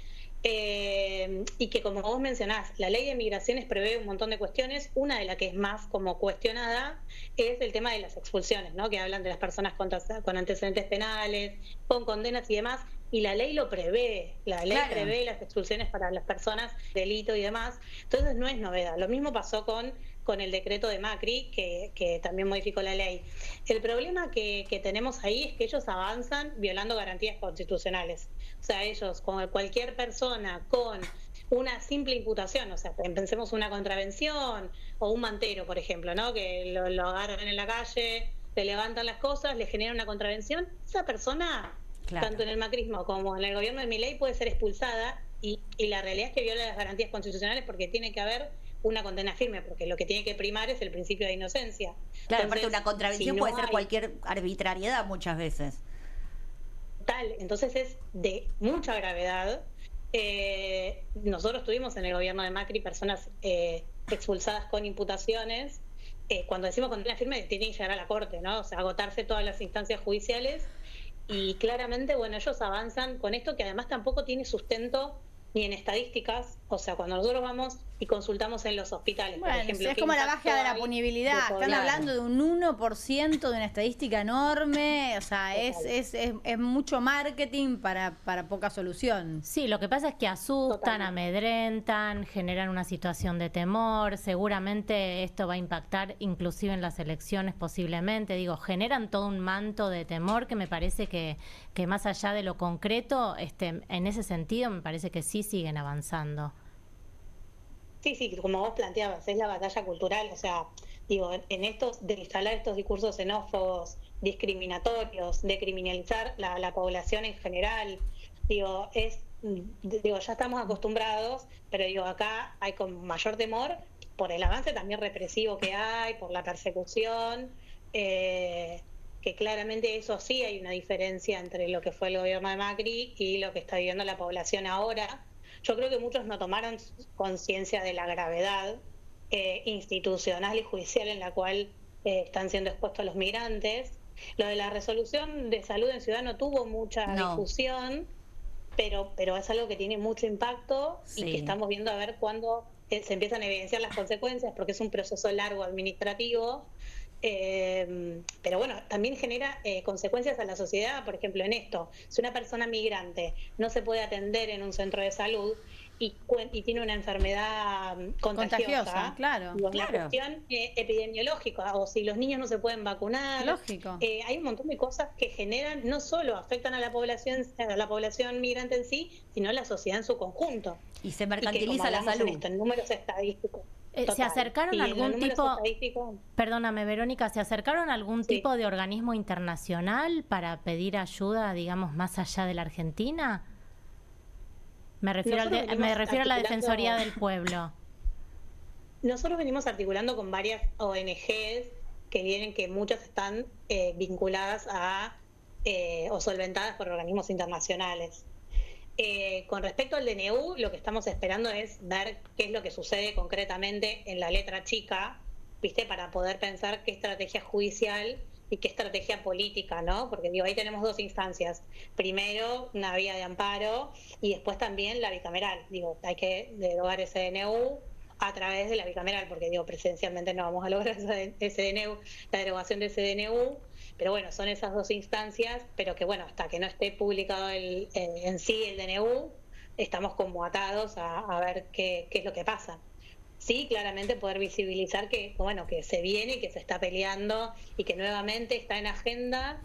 Y que, como vos mencionás, la ley de migraciones prevé un montón de cuestiones. Una de las que es más como cuestionada es el tema de las expulsiones, ¿no? Que hablan de las personas con antecedentes penales, con condenas y demás, y la ley lo prevé. La ley prevé las expulsiones para las personas, delito y demás. Entonces no es novedad. Lo mismo pasó con el decreto de Macri, que también modificó la ley. El problema que tenemos ahí es que ellos avanzan violando garantías constitucionales. O sea, ellos, con cualquier persona con una simple imputación, o sea, pensemos una contravención o un mantero, por ejemplo, ¿no? Que lo agarran en la calle, le levantan las cosas, le generan una contravención, esa persona, tanto en el macrismo como en el gobierno de Milei, puede ser expulsada, y la realidad es que viola las garantías constitucionales, porque tiene que haber una condena firme, porque lo que tiene que primar es el principio de inocencia.
Claro, aparte una contravención puede ser cualquier arbitrariedad muchas veces.
Tal, entonces es de mucha gravedad. Nosotros tuvimos en el gobierno de Macri personas expulsadas con imputaciones. Cuando decimos condena firme, tiene que llegar a la corte, ¿no? O sea, agotarse todas las instancias judiciales. Y claramente, bueno, ellos avanzan con esto, que además tampoco tiene sustento ni en estadísticas. O sea, cuando nosotros vamos y consultamos en los hospitales,
bueno,
por ejemplo,
es como la baja de la punibilidad. Están hablando de un 1% de una estadística enorme. O sea, es mucho marketing para poca solución.
Sí, lo que pasa es que asustan, amedrentan, generan una situación de temor. Seguramente esto va a impactar inclusive en las elecciones posiblemente. Digo, generan todo un manto de temor que me parece que más allá de lo concreto, en ese sentido me parece que sí siguen avanzando.
Sí, como vos planteabas, es la batalla cultural. O sea, digo, en estos, de instalar estos discursos xenófobos, discriminatorios, de criminalizar la población en general, digo, ya estamos acostumbrados, pero digo, acá hay con mayor temor por el avance también represivo que hay, por la persecución, que claramente eso sí hay una diferencia entre lo que fue el gobierno de Macri y lo que está viviendo la población ahora. Yo creo que muchos no tomaron conciencia de la gravedad institucional y judicial en la cual están siendo expuestos los migrantes. Lo de la resolución de salud en Ciudad no tuvo mucha difusión, pero es algo que tiene mucho impacto y que estamos viendo a ver cuándo se empiezan a evidenciar las consecuencias, porque es un proceso largo administrativo. Pero bueno, también genera consecuencias a la sociedad, por ejemplo, en esto. Si una persona migrante no se puede atender en un centro de salud y tiene una enfermedad contagiosa,
claro.
Una cuestión epidemiológica, o si los niños no se pueden vacunar,
lógico.
Hay un montón de cosas que generan, no solo afectan a la población migrante en sí, sino a la sociedad en su conjunto.
Y se mercantiliza la salud.
En números estadísticos.
¿Se acercaron a algún tipo, perdóname Verónica, ¿se acercaron a algún tipo de organismo internacional para pedir ayuda, digamos, más allá de la Argentina? Me refiero a la Defensoría del Pueblo.
Nosotros venimos articulando con varias ONGs que muchas están vinculadas a o solventadas por organismos internacionales. Con respecto al DNU, lo que estamos esperando es ver qué es lo que sucede concretamente en la letra chica, ¿viste? Para poder pensar qué estrategia judicial y qué estrategia política, ¿no? Porque ahí tenemos dos instancias. Primero, una vía de amparo y después también la bicameral. Hay que derogar ese DNU a través de la bicameral, porque presencialmente no vamos a lograr ese DNU, la derogación de ese DNU. Pero bueno, son esas dos instancias, pero que bueno, hasta que no esté publicado en sí el DNU, estamos como atados a ver qué es lo que pasa. Sí, claramente poder visibilizar que se viene, que se está peleando y que nuevamente está en agenda,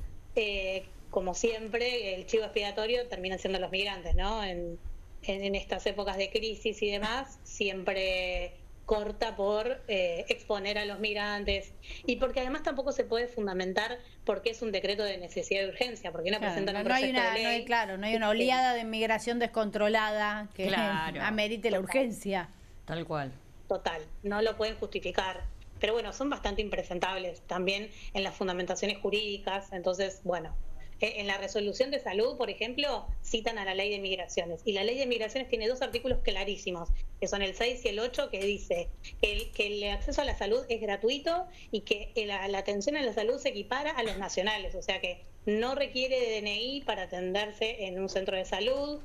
como siempre, el chivo expiatorio terminan siendo los migrantes, ¿no? En estas épocas de crisis y demás, siempre corta por exponer a los migrantes, y porque además tampoco se puede fundamentar porque es un decreto de necesidad y urgencia, porque no presentan un proyecto de ley.
No hay una oleada de inmigración descontrolada que amerite la urgencia.
Tal cual.
Total, no lo pueden justificar. Pero bueno, son bastante impresentables también en las fundamentaciones jurídicas. Entonces, bueno, en la resolución de salud, por ejemplo, citan a la ley de migraciones. Y la ley de migraciones tiene dos artículos clarísimos, que son el 6 y el 8, que dice que el acceso a la salud es gratuito y que la atención a la salud se equipara a los nacionales. O sea que no requiere de DNI para atenderse en un centro de salud.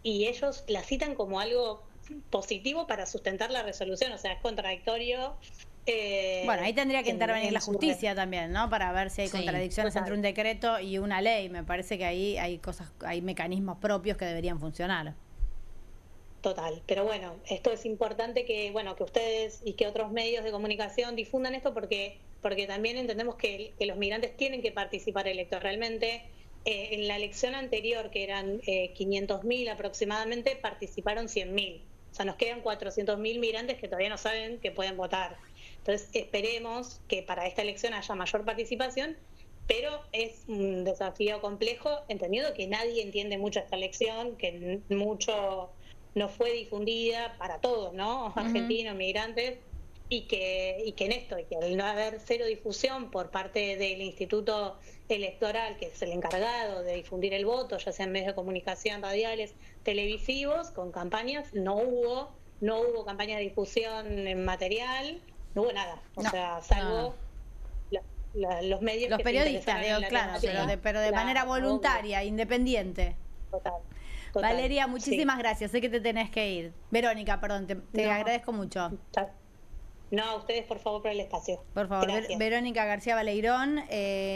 Y ellos la citan como algo positivo para sustentar la resolución, o sea, es contradictorio.
Bueno, ahí tendría que intervenir la justicia también, ¿no? Para ver si hay contradicciones entre un decreto y una ley. Me parece que ahí hay mecanismos propios que deberían funcionar.
Total, pero bueno, esto es importante que ustedes y que otros medios de comunicación difundan esto, porque también entendemos que los migrantes tienen que participar electoralmente. En la elección anterior, que eran 500.000 aproximadamente, participaron 100.000. O sea, nos quedan 400.000 migrantes que todavía no saben que pueden votar. Entonces, esperemos que para esta elección haya mayor participación, pero es un desafío complejo, entendido que nadie entiende mucho esta elección, que mucho no fue difundida para todos, ¿no? Argentinos, migrantes, y que en esto, y que al no haber cero difusión por parte del Instituto Electoral, que es el encargado de difundir el voto, ya sea en medios de comunicación, radiales, televisivos, con campañas, no hubo campañas de difusión en material, no hubo nada, salvo los medios,
los
que
periodistas, claro, pero de manera voluntaria, independiente.
Total.
Valeria, muchísimas gracias, sé que te tenés que ir. Verónica, perdón, te agradezco mucho.
No, a ustedes, por favor, por el espacio.
Por favor, Verónica García Baleirón,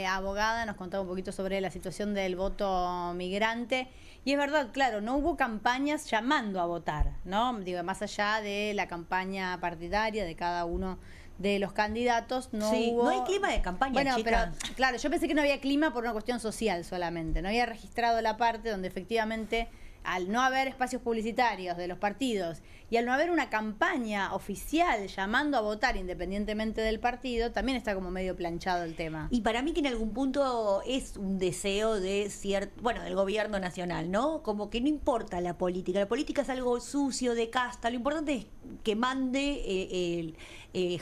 abogada, nos contaba un poquito sobre la situación del voto migrante. Y es verdad, claro, no hubo campañas llamando a votar, ¿no? Digo, más allá de la campaña partidaria de cada uno de los candidatos, no hubo...
no hay clima de campaña, chicas.
Pero, claro, yo pensé que no había clima por una cuestión social solamente. No había registrado la parte donde efectivamente al no haber espacios publicitarios de los partidos y al no haber una campaña oficial llamando a votar independientemente del partido, también está como medio planchado el tema.
Y para mí que en algún punto es un deseo de del gobierno nacional, ¿no? Como que no importa la política es algo sucio, de casta, lo importante es que mande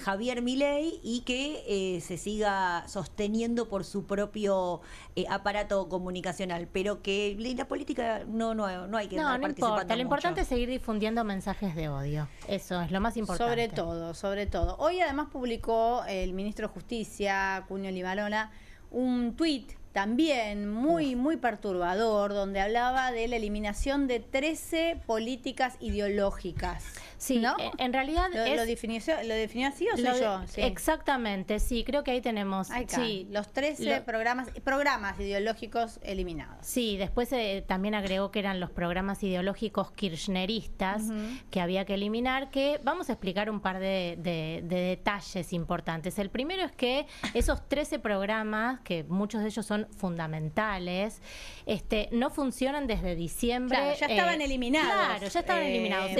Javier Milei y que se siga sosteniendo por su propio aparato comunicacional, pero que la política no hay que
no importa, lo importante es seguir difundiendo mensajes de odio, eso es lo más importante.
Sobre todo. Hoy además publicó el ministro de Justicia, Cunio Libarona, un tuit también muy perturbador, donde hablaba de la eliminación de 13 políticas ideológicas.
Sí,
¿no?
En realidad
¿Lo definió así o soy yo? Sí.
Exactamente, sí, creo que ahí tenemos
los 13 programas ideológicos eliminados.
Sí, después también agregó que eran los programas ideológicos kirchneristas que había que eliminar, que vamos a explicar un par de detalles importantes. El primero es que esos 13 programas, que muchos de ellos son fundamentales, no funcionan desde diciembre.
Claro, ya estaban eliminados.
Claro, ya estaban eliminados.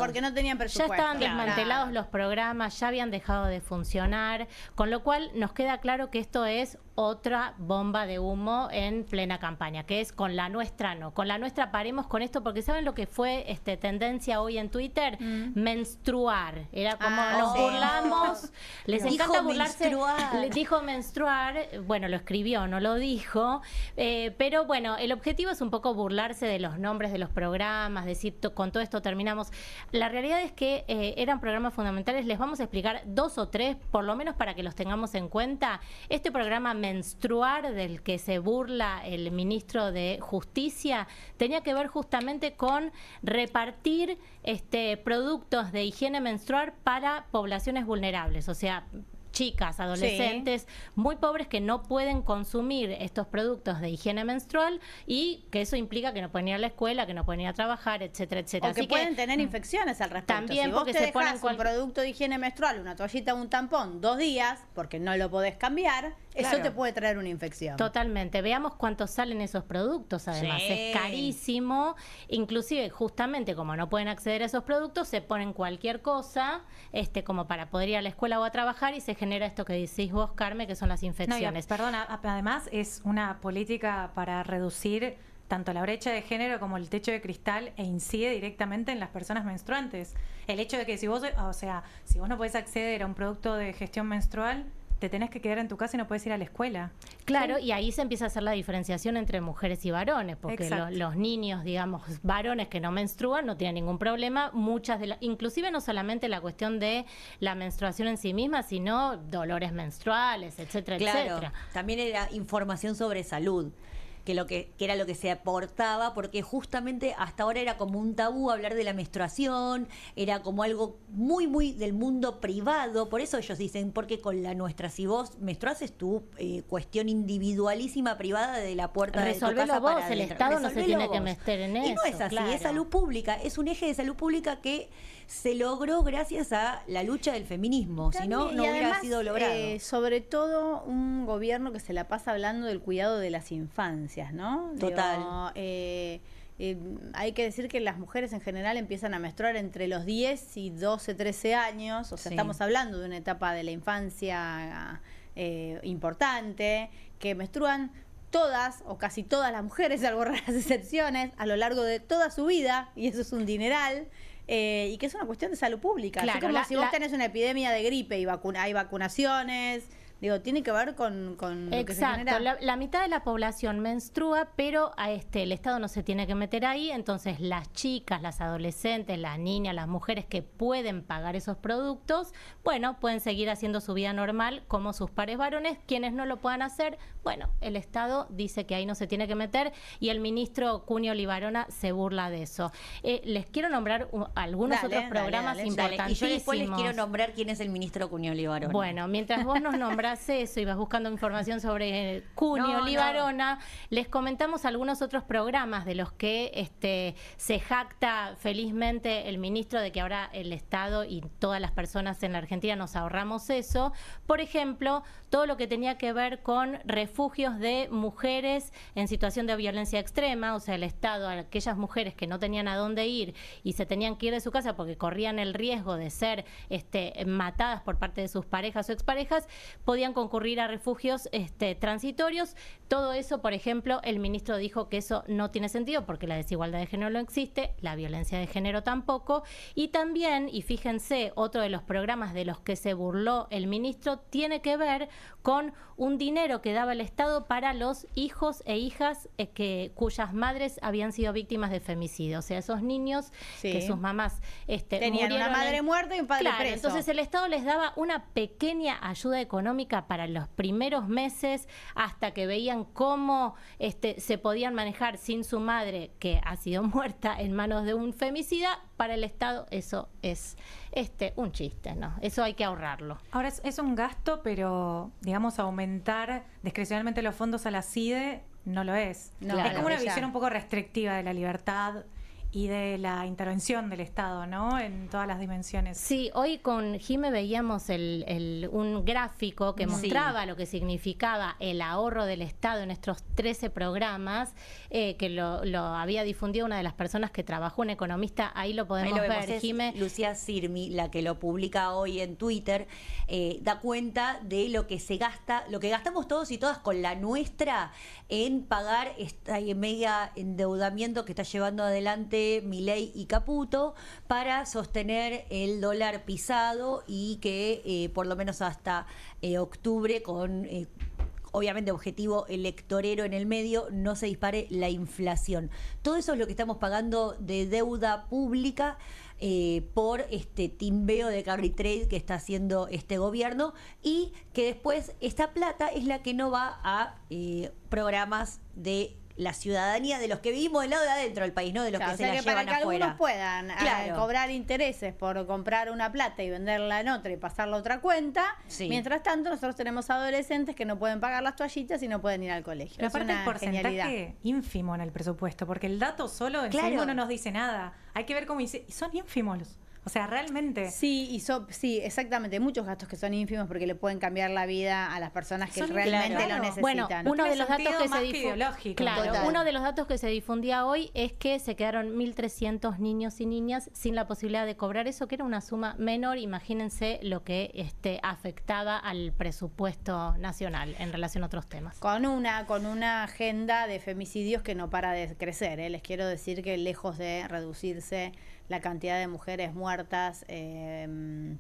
Porque no tenían presupuesto.
Ya estaban desmantelados los programas, ya habían dejado de funcionar, con lo cual nos queda claro que esto es otra bomba de humo en plena campaña, que es con la nuestra no. Con la nuestra paremos con esto, porque ¿saben lo que fue tendencia hoy en Twitter? Menstruar. Era como nos burlamos. Les encanta burlarse.
Menstruar.
Dijo menstruar, bueno, lo escribió, no lo dijo, pero bueno, el objetivo es un poco burlarse de los nombres de los programas, decir con todo esto terminamos. La realidad es que eran programas fundamentales. Les vamos a explicar 2 o 3, por lo menos para que los tengamos en cuenta. Este programa Menstruar, del que se burla el ministro de Justicia, tenía que ver justamente con repartir productos de higiene menstrual para poblaciones vulnerables, o sea, chicas, adolescentes muy pobres que no pueden consumir estos productos de higiene menstrual y que eso implica que no pueden ir a la escuela, que no pueden ir a trabajar, etcétera, etcétera.
O que pueden tener infecciones al respecto.
También
si vos
porque
te
se ponen
un producto de higiene menstrual, una toallita o un tampón 2 días, porque no lo podés cambiar, eso te puede traer una infección.
Totalmente. Veamos cuántos salen esos productos, además. Es carísimo. Inclusive, justamente como no pueden acceder a esos productos, se ponen cualquier cosa, como para poder ir a la escuela o a trabajar, y se genera esto que decís vos, Carmen, que son las infecciones.
Perdona, además es una política para reducir tanto la brecha de género como el techo de cristal, e incide directamente en las personas menstruantes. El hecho de que si vos no podés acceder a un producto de gestión menstrual, te tenés que quedar en tu casa y no puedes ir a la escuela.
Claro, y ahí se empieza a hacer la diferenciación entre mujeres y varones, porque los niños, digamos, varones que no menstruan no tienen ningún problema. Inclusive no solamente la cuestión de la menstruación en sí misma, sino dolores menstruales, etcétera, etcétera.
También era información sobre salud. Que era lo que se aportaba, porque justamente hasta ahora era como un tabú hablar de la menstruación, era como algo muy del mundo privado. Por eso ellos dicen, porque con la nuestra, si vos menstruás, es tu cuestión individualísima, privada, de la puerta de tu casa.
Resolvelo vos,
para
el Estado no se tiene que meter en eso.
Y no es así, es salud pública, es un eje de salud pública que se logró gracias a la lucha del feminismo, si no hubiera sido logrado.
Sobre todo un gobierno que se la pasa hablando del cuidado de las infancias, ¿no?
Total.
Hay que decir que las mujeres en general empiezan a menstruar entre los 10 y 12, 13 años, o sea, estamos hablando de una etapa de la infancia importante, que menstruan todas o casi todas las mujeres, salvo raras excepciones, a lo largo de toda su vida, y eso es un dineral. Y que es una cuestión de salud pública.
Claro,
así como si vos tenés una epidemia de gripe y hay vacunaciones, digo, tiene que ver con lo que se genera.
La mitad de la población menstrua, pero el Estado no se tiene que meter ahí. Entonces las chicas, las adolescentes, las niñas, las mujeres que pueden pagar esos productos, bueno, pueden seguir haciendo su vida normal como sus pares varones. Quienes no lo puedan hacer, bueno, el Estado dice que ahí no se tiene que meter, y el ministro Cunio Libarona se burla de eso. Les quiero nombrar algunos otros programas importantísimos.
Y yo después les quiero nombrar quién es el ministro Cunio Libarona.
Bueno, mientras vos nos nombrás encontrás eso y vas buscando información sobre Cunio Libarona, les comentamos algunos otros programas de los que se jacta felizmente el ministro de que ahora el Estado y todas las personas en la Argentina nos ahorramos eso. Por ejemplo, todo lo que tenía que ver con refugios de mujeres en situación de violencia extrema, o sea, el Estado, aquellas mujeres que no tenían a dónde ir y se tenían que ir de su casa porque corrían el riesgo de ser matadas por parte de sus parejas o exparejas, podían concurrir a refugios transitorios. Todo eso, por ejemplo, el ministro dijo que eso no tiene sentido porque la desigualdad de género no existe, la violencia de género tampoco, y también, y fíjense, otro de los programas de los que se burló el ministro tiene que ver con un dinero que daba el Estado para los hijos e hijas cuyas madres habían sido víctimas de femicidio, o sea, esos niños que sus mamás
tenían una madre muerta y un padre preso.
Entonces el Estado les daba una pequeña ayuda económica para los primeros meses hasta que veían cómo se podían manejar sin su madre, que ha sido muerta en manos de un femicida. Para el Estado eso es un chiste, ¿no? Eso hay que ahorrarlo.
Ahora es un gasto, pero digamos aumentar discrecionalmente los fondos a la CIDE no lo es.
Claro,
es como una visión un poco restrictiva de la libertad y de la intervención del Estado, ¿no? En todas las dimensiones.
Sí, hoy con Jime veíamos un gráfico que mostraba lo que significaba el ahorro del Estado en estos 13 programas, que lo había difundido una de las personas que trabajó, un economista. Ahí lo podemos ver, Jime.
Lucía Sirmi, la que lo publica hoy en Twitter, da cuenta de lo que se gasta, lo que gastamos todos y todas con la nuestra en pagar este mega endeudamiento que está llevando adelante Milei y Caputo para sostener el dólar pisado y que por lo menos hasta octubre, con obviamente objetivo electorero en el medio, no se dispare la inflación. Todo eso es lo que estamos pagando de deuda pública por este timbeo de carry trade que está haciendo este gobierno, y que después esta plata es la que no va a programas de la ciudadanía, de los que vivimos del lado de adentro del país, no de los que se la llevan afuera.
Para que algunos puedan cobrar intereses por comprar una plata y venderla en otra y pasarla a otra cuenta, mientras tanto nosotros tenemos adolescentes que no pueden pagar las toallitas y no pueden ir al colegio.
Pero aparte el porcentaje ínfimo en el presupuesto, porque el dato solo en sí mismo no nos dice nada. Hay que ver cómo son ínfimos. O sea, realmente.
Sí, sí, exactamente. Hay muchos gastos que son ínfimos porque le pueden cambiar la vida a las personas que realmente lo necesitan.
Bueno, uno de los datos que
uno
de los datos que se difundía hoy es que se quedaron 1.300 niños y niñas sin la posibilidad de cobrar eso, que era una suma menor. Imagínense lo que afectaba al presupuesto nacional en relación a otros temas.
Con una agenda de femicidios que no para de crecer. Les quiero decir que lejos de reducirse la cantidad de mujeres muertas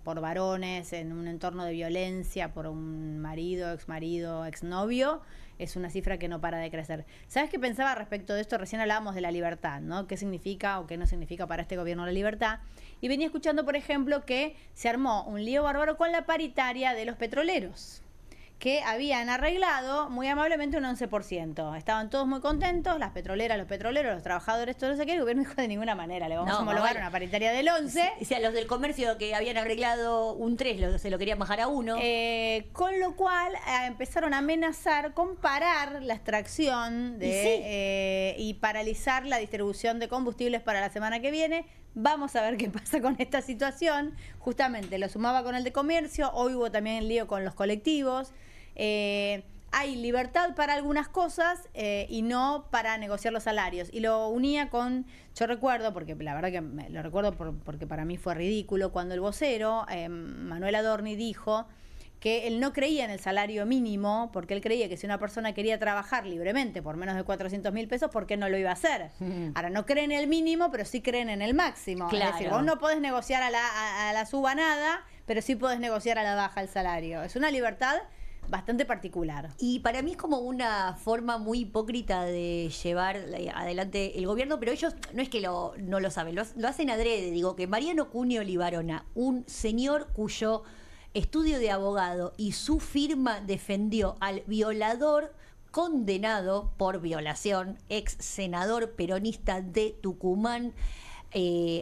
por varones en un entorno de violencia por un marido, exnovio, es una cifra que no para de crecer. ¿Sabes qué pensaba respecto de esto? Recién hablábamos de la libertad, ¿no? ¿Qué significa o qué no significa para este gobierno la libertad? Y venía escuchando, por ejemplo, que se armó un lío bárbaro con la paritaria de los petroleros, que habían arreglado muy amablemente un 11%. Estaban todos muy contentos, las petroleras, los petroleros, los trabajadores, todo eso que el gobierno dijo de ninguna manera, le vamos a homologar una paritaria del 11.
O sea, los del comercio que habían arreglado un 3, se lo querían bajar a 1.
Con lo cual empezaron a amenazar con parar la extracción y paralizar la distribución de combustibles para la semana que viene. Vamos a ver qué pasa con esta situación. Justamente lo sumaba con el de comercio, hoy hubo también el lío con los colectivos. Hay libertad para algunas cosas y no para negociar los salarios. Y lo unía con, yo recuerdo, porque la verdad que lo recuerdo porque para mí fue ridículo, cuando el vocero, Manuel Adorni, dijo que él no creía en el salario mínimo, porque él creía que si una persona quería trabajar libremente por menos de 400.000 pesos, ¿por qué no lo iba a hacer? Ahora, no creen en el mínimo, pero sí creen en el máximo.
Claro.
Es decir, vos no podés negociar a la suba nada, pero sí podés negociar a la baja el salario. Es una libertad bastante particular.
Y para mí es como una forma muy hipócrita de llevar adelante el gobierno, pero ellos no es que no lo saben, lo hacen adrede. Digo que Mariano Cunio Libarona, un señor cuyo estudio de abogado y su firma defendió al violador condenado por violación, ex senador peronista de Tucumán,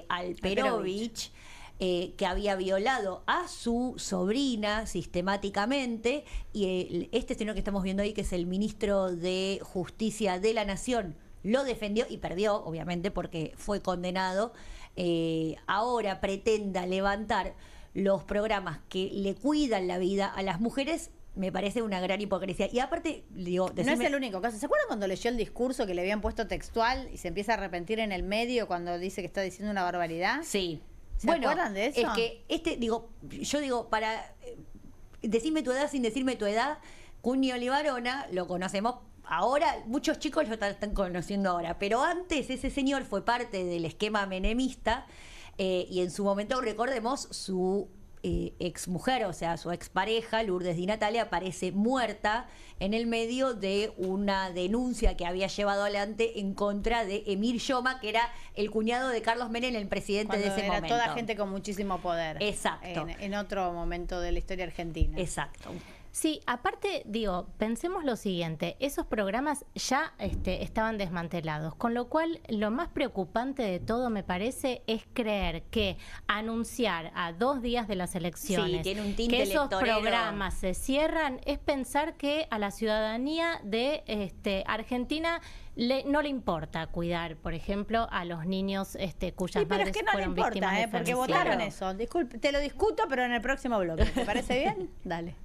Alperovich, que había violado a su sobrina sistemáticamente, y este señor que estamos viendo ahí, que es el ministro de Justicia de la Nación, lo defendió y perdió, obviamente, porque fue condenado. Ahora pretenda levantar los programas que le cuidan la vida a las mujeres, me parece una gran hipocresía. Y aparte, digo,
no es el único caso. ¿Se acuerdan cuando leyó el discurso que le habían puesto textual y se empieza a arrepentir en el medio cuando dice que está diciendo una barbaridad?
Sí.
¿Se acuerdan de eso?
Es que yo digo, para decirme tu edad sin decirme tu edad, Cuño Libarona lo conocemos. Ahora, muchos chicos lo están conociendo ahora, pero antes ese señor fue parte del esquema menemista, y en su momento, recordemos, su exmujer, o sea, su expareja, Lourdes Di Natalia, aparece muerta en el medio de una denuncia que había llevado adelante en contra de Emir Yoma, que era el cuñado de Carlos Menem, el presidente
Cuando
de ese
era
momento.
toda gente con muchísimo poder.
Exacto.
En otro momento de la historia argentina.
Exacto.
Sí, aparte, digo, pensemos lo siguiente, esos programas ya estaban desmantelados, con lo cual lo más preocupante de todo, me parece, es creer que anunciar a 2 días de las elecciones
tiene un tinte
que esos
electorero.
programas se cierran, es pensar que a la ciudadanía de Argentina no le importa cuidar, por ejemplo, a los niños cuyas
Sí, pero
madres
es que no le
fueron
importa,
víctimas de
porque
femicidio.
votaron eso. Disculpe, te lo discuto, pero en el próximo bloque. ¿Te parece bien? Dale.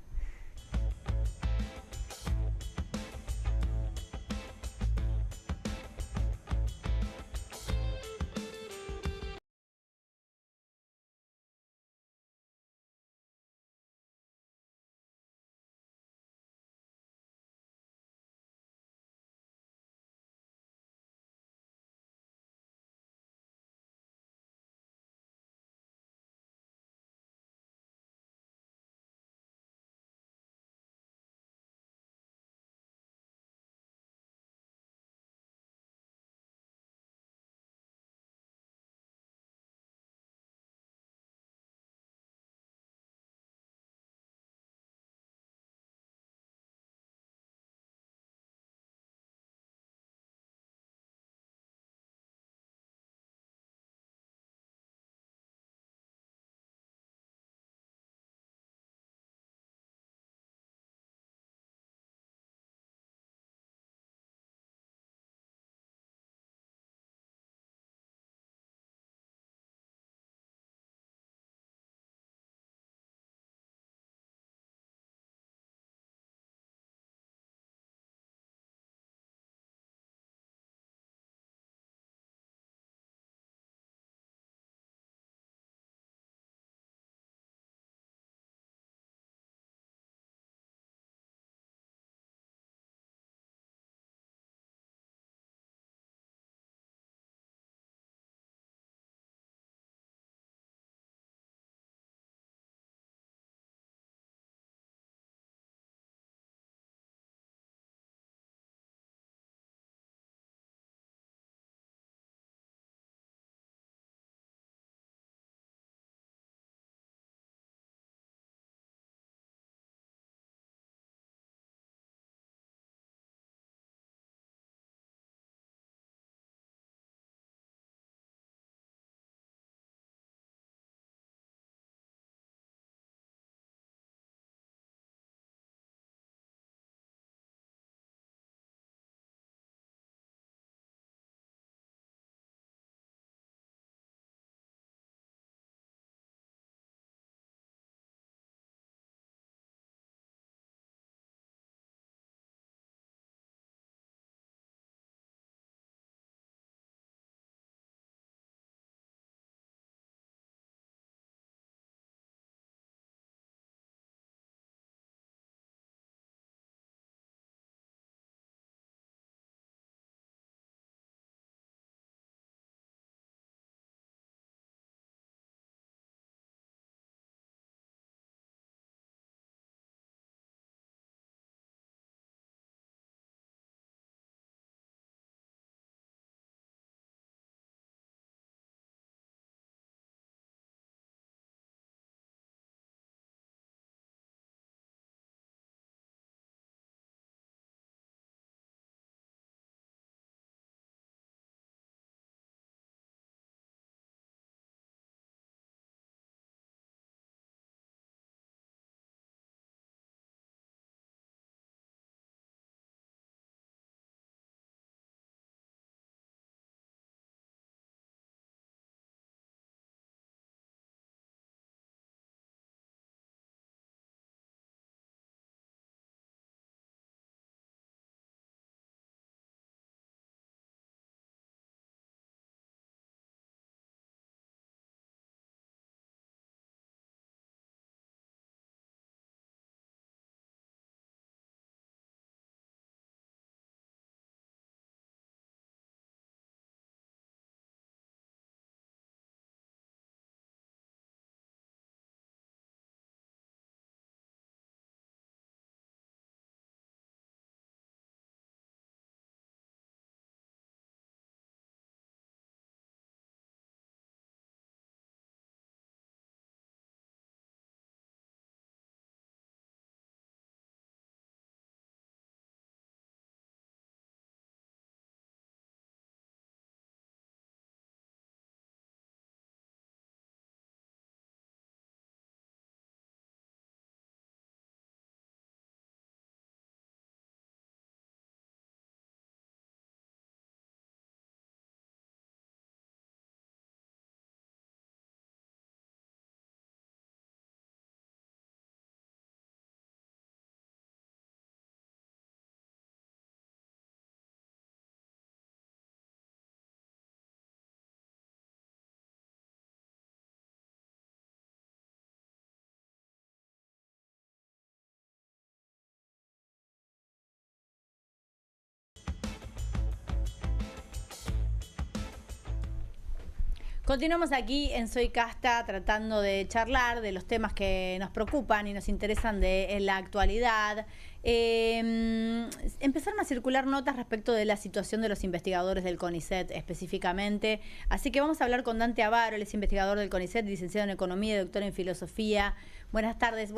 Continuamos aquí en Soy Casta tratando de charlar de los temas que nos preocupan y nos interesan en la actualidad. Empezaron a circular notas respecto de la situación de los investigadores del CONICET específicamente. Así que vamos a hablar con Dante Avaro, él es investigador del CONICET, licenciado en Economía y doctor en Filosofía. Buenas tardes,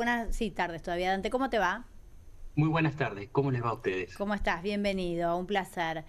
tardes todavía. Dante, ¿cómo te va?
Muy buenas tardes, ¿cómo les va a ustedes?
¿Cómo estás? Bienvenido, un placer.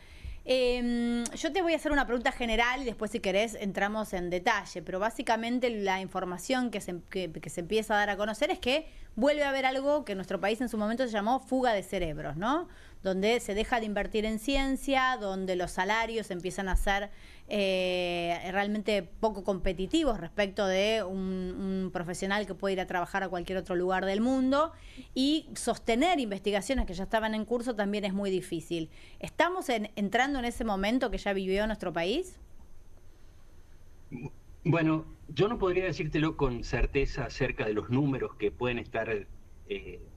Yo te voy a hacer una pregunta general y después, si querés, entramos en detalle, pero básicamente la información que se empieza a dar a conocer es que vuelve a haber algo que en nuestro país en su momento se llamó fuga de cerebros, ¿no? Donde se deja de invertir en ciencia, donde los salarios empiezan a ser realmente poco competitivos respecto de un profesional que puede ir a trabajar a cualquier otro lugar del mundo, y sostener investigaciones que ya estaban en curso también es muy difícil. ¿Estamos entrando en ese momento que ya vivió nuestro país?
Bueno, yo no podría decírtelo con certeza acerca de los números que pueden estar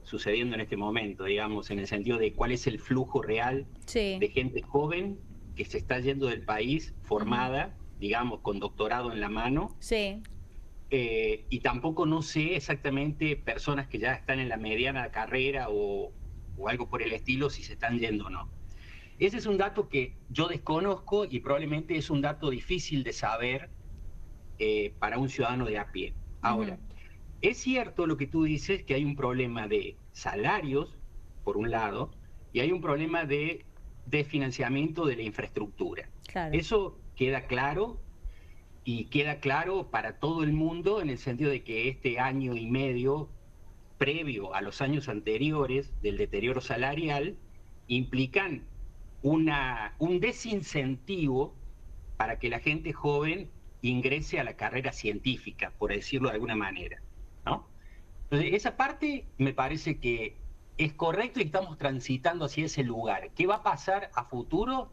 sucediendo en este momento, digamos, en el sentido de cuál es el flujo real de gente joven que se está yendo del país formada, digamos, con doctorado en la mano.
Sí.
Y tampoco no sé exactamente personas que ya están en la mediana carrera o algo por el estilo, si se están yendo o no. Ese es un dato que yo desconozco y probablemente es un dato difícil de saber para un ciudadano de a pie. Ahora, es cierto lo que tú dices, que hay un problema de salarios, por un lado, y hay un problema de financiamiento de la infraestructura.
Claro.
Eso queda claro, y queda claro para todo el mundo, en el sentido de que este año y medio, previo a los años anteriores del deterioro salarial, implican un desincentivo para que la gente joven ingrese a la carrera científica, por decirlo de alguna manera, ¿no? Entonces, esa parte me parece que es correcto y estamos transitando hacia ese lugar. ¿Qué va a pasar a futuro?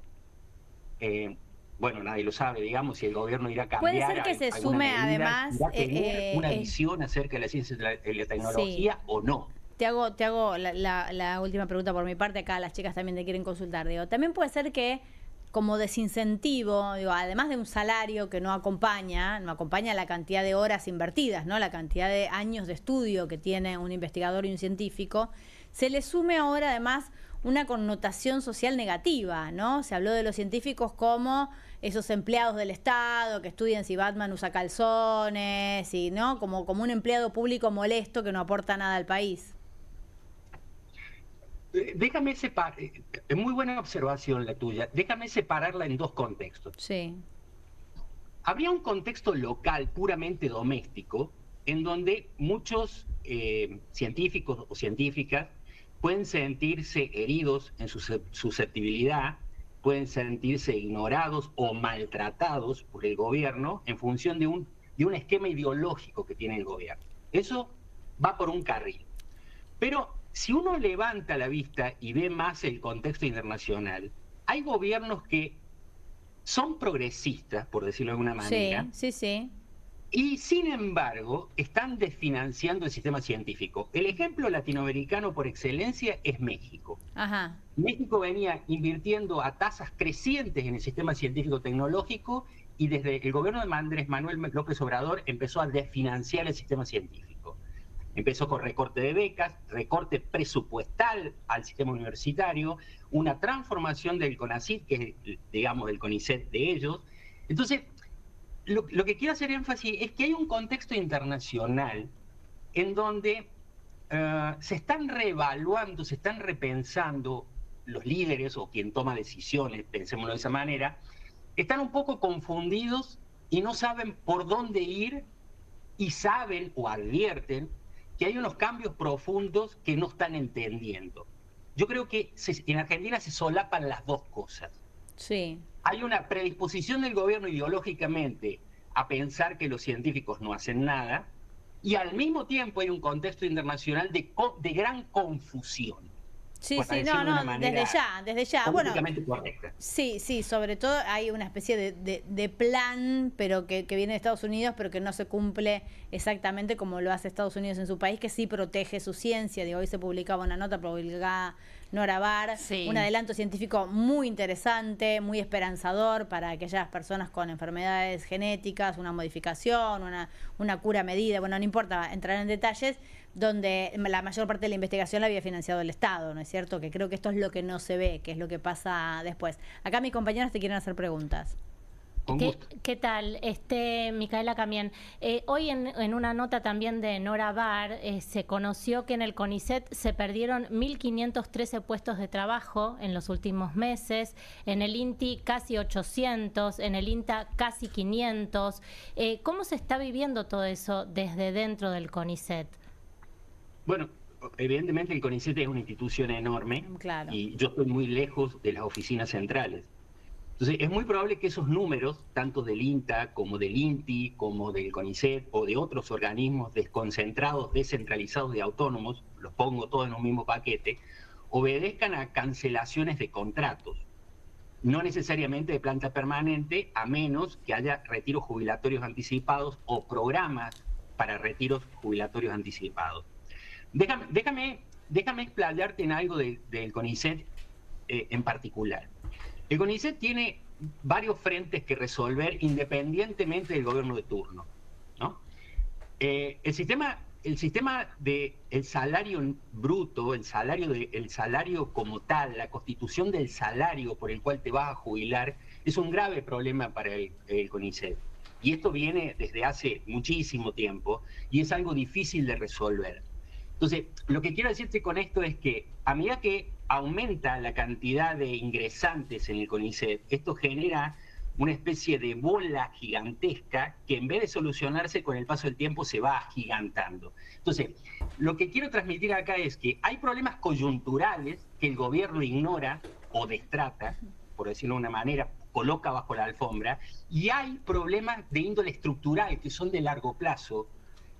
Bueno, nadie lo sabe, digamos, si el gobierno irá a cambiar.
Puede ser que se sume,
medida,
además,
irá a tener una visión acerca de la ciencia y la tecnología o no.
Te hago la última pregunta por mi parte. Acá las chicas también te quieren consultar. Digo, también puede ser que, como desincentivo, digo, además de un salario que no acompaña la cantidad de horas invertidas, ¿no? La cantidad de años de estudio que tiene un investigador y un científico, se le sume ahora además una connotación social negativa, ¿no? Se habló de los científicos como esos empleados del Estado que estudian si Batman usa calzones, y ¿no? Como un empleado público molesto que no aporta nada al país.
Déjame separar, es muy buena observación la tuya, déjame separarla en dos contextos.
Sí.
Habría un contexto local, puramente doméstico, en donde muchos científicos o científicas pueden sentirse heridos en su susceptibilidad, pueden sentirse ignorados o maltratados por el gobierno en función de un esquema ideológico que tiene el gobierno. Eso va por un carril. Pero si uno levanta la vista y ve más el contexto internacional, hay gobiernos que son progresistas, por decirlo de alguna manera.
Sí.
Y sin embargo, están desfinanciando el sistema científico. El ejemplo latinoamericano por excelencia es México.
Ajá.
México venía invirtiendo a tasas crecientes en el sistema científico-tecnológico, y desde el gobierno de Andrés Manuel López Obrador empezó a desfinanciar el sistema científico. Empezó con recorte de becas, recorte presupuestal al sistema universitario, una transformación del CONACYT, que es, digamos, el CONICET de ellos. Entonces, lo que quiero hacer énfasis es que hay un contexto internacional en donde se están reevaluando, se están repensando los líderes o quien toma decisiones, pensémoslo de esa manera, están un poco confundidos y no saben por dónde ir, y saben o advierten que hay unos cambios profundos que no están entendiendo. Yo creo que en Argentina se solapan las dos cosas.
Sí.
Hay una predisposición del gobierno ideológicamente a pensar que los científicos no hacen nada, y al mismo tiempo hay un contexto internacional de gran confusión.
Sí, desde ya. Bueno,
correcta.
Sí, sobre todo hay una especie de plan, pero que viene de Estados Unidos, pero que no se cumple exactamente como lo hace Estados Unidos en su país, que sí protege su ciencia. Digo, hoy se publicaba una nota publicada Nora Bar,
Sí.
un adelanto científico muy interesante, muy esperanzador para aquellas personas con enfermedades genéticas, una modificación, una cura medida, bueno, no importa entrar en detalles, donde la mayor parte de la investigación la había financiado el Estado, ¿no es cierto? Que creo que esto es lo que no se ve, que es lo que pasa después. Acá mis compañeros te quieren hacer preguntas.
Con gusto.
¿Qué tal? Micaela Camien, hoy en una nota también de Nora Bar se conoció que en el CONICET se perdieron 1.513 puestos de trabajo en los últimos meses, en el INTI casi 800, en el INTA casi 500. ¿Cómo se está viviendo todo eso desde dentro del CONICET?
Bueno, evidentemente el CONICET es una institución enorme,
Claro.
y yo estoy muy lejos de las oficinas centrales. Entonces, es muy probable que esos números, tanto del INTA como del INTI, como del CONICET o de otros organismos desconcentrados, descentralizados y autónomos, los pongo todos en un mismo paquete, obedezcan a cancelaciones de contratos. No necesariamente de planta permanente, a menos que haya retiros jubilatorios anticipados o programas para retiros jubilatorios anticipados. Déjame explayarte en algo del CONICET en particular. El CONICET tiene varios frentes que resolver independientemente del gobierno de turno, ¿no? El sistema del salario bruto, el salario como tal, la constitución del salario por el cual te vas a jubilar, es un grave problema para el CONICET. Y esto viene desde hace muchísimo tiempo y es algo difícil de resolver. Entonces, lo que quiero decirte con esto es que a medida que aumenta la cantidad de ingresantes en el CONICET, esto genera una especie de bola gigantesca que en vez de solucionarse con el paso del tiempo se va agigantando. Entonces, lo que quiero transmitir acá es que hay problemas coyunturales que el gobierno ignora o destrata, por decirlo de una manera, coloca bajo la alfombra, y hay problemas de índole estructural que son de largo plazo,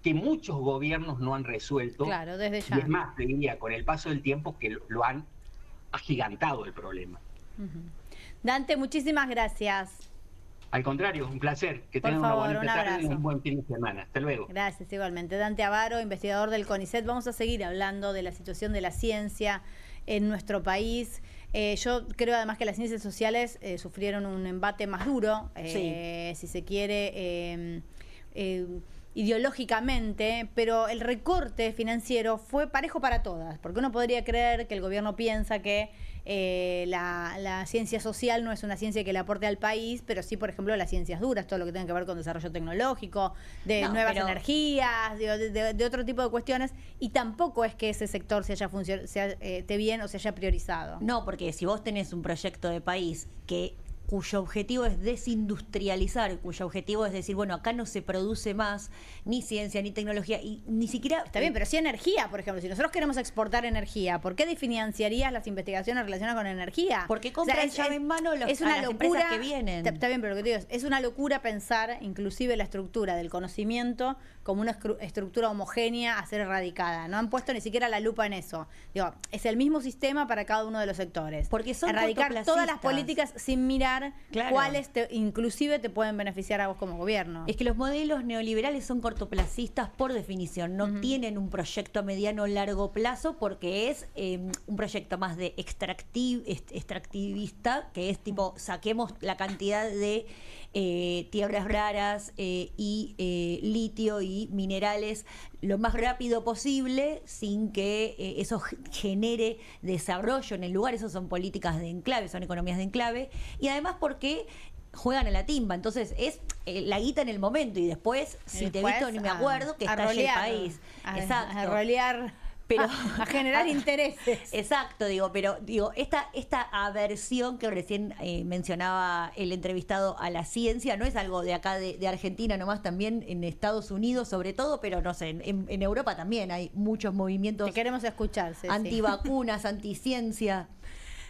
que muchos gobiernos no han resuelto.
Claro, desde ya.
Y es más, te diría, con el paso del tiempo que lo han agigantado el problema.
Dante, muchísimas gracias.
Al contrario, un placer. Que
Por
tengan
favor,
una bonita
un
tarde y
abrazo.
un buen fin de semana. Hasta luego.
Gracias, igualmente. Dante Avaro, investigador del CONICET. Vamos a seguir hablando de la situación de la ciencia en nuestro país. Yo creo además que las ciencias sociales sufrieron un embate más duro, si se quiere, ideológicamente, pero el recorte financiero fue parejo para todas, porque uno podría creer que el gobierno piensa que la ciencia social no es una ciencia que le aporte al país, pero sí, por ejemplo, las ciencias duras, todo lo que tenga que ver con desarrollo tecnológico, de nuevas energías, de otro tipo de cuestiones, y tampoco es que ese sector esté bien o se haya priorizado.
No, porque si vos tenés un proyecto de país cuyo objetivo es desindustrializar, cuyo objetivo es decir, bueno, acá no se produce más ni ciencia ni tecnología y ni siquiera...
Está bien, pero sí energía, por ejemplo. Si nosotros queremos exportar energía, ¿por qué financiarías las investigaciones relacionadas con energía?
Porque compran llave en mano
es una
las
locura,
empresas que vienen.
Está bien, pero lo que te digo es una locura pensar inclusive la estructura del conocimiento como una estructura homogénea a ser erradicada. No han puesto ni siquiera la lupa en eso. Digo, es el mismo sistema para cada uno de los sectores.
Porque son
erradicar todas las
cortoplacistas.
políticas sin mirar
Claro.
cuáles inclusive te pueden beneficiar a vos como gobierno.
Es que los modelos neoliberales son cortoplacistas por definición, no tienen un proyecto a mediano o largo plazo porque es un proyecto más de extractivista, que es tipo saquemos la cantidad de tierras raras y litio y minerales lo más rápido posible sin que eso genere desarrollo en el lugar. Eso son políticas de enclave, son economías de enclave, y además porque juegan a la timba, entonces es la guita en el momento y después, si te he visto ni me acuerdo, que estalle el país. Exacto.
A rolear,
pero
a generar intereses.
Exacto, pero esta aversión que recién mencionaba el entrevistado a la ciencia no es algo de acá de Argentina nomás, también en Estados Unidos sobre todo, pero no sé, en Europa también hay muchos movimientos.
Te queremos escuchar,
antivacunas, anticiencia.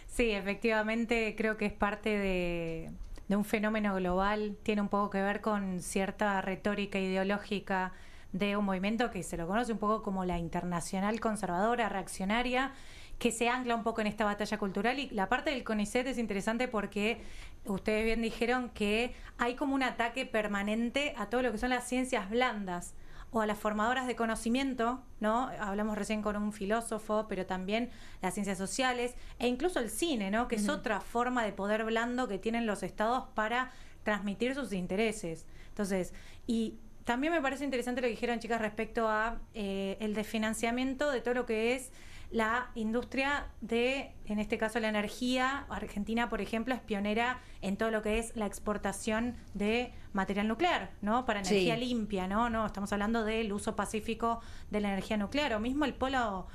Sí, efectivamente creo que es parte de un fenómeno global, tiene un poco que ver con cierta retórica ideológica de un movimiento que se lo conoce un poco como la internacional conservadora, reaccionaria, que se ancla un poco en esta batalla cultural. Y la parte del CONICET es interesante porque ustedes bien dijeron que hay como un ataque permanente a todo lo que son las ciencias blandas. o a las formadoras de conocimiento, ¿no? Hablamos recién con un filósofo, pero también las ciencias sociales e incluso el cine, ¿no? Que es otra forma de poder blando que tienen los estados para transmitir sus intereses. Entonces, y también me parece interesante lo que dijeron, chicas, respecto a el desfinanciamiento de todo lo que es la industria de, en este caso, la energía. Argentina, por ejemplo, es pionera en todo lo que es la exportación de material nuclear, ¿no? Para energía limpia, ¿no? No, estamos hablando del uso pacífico de la energía nuclear, o mismo el polo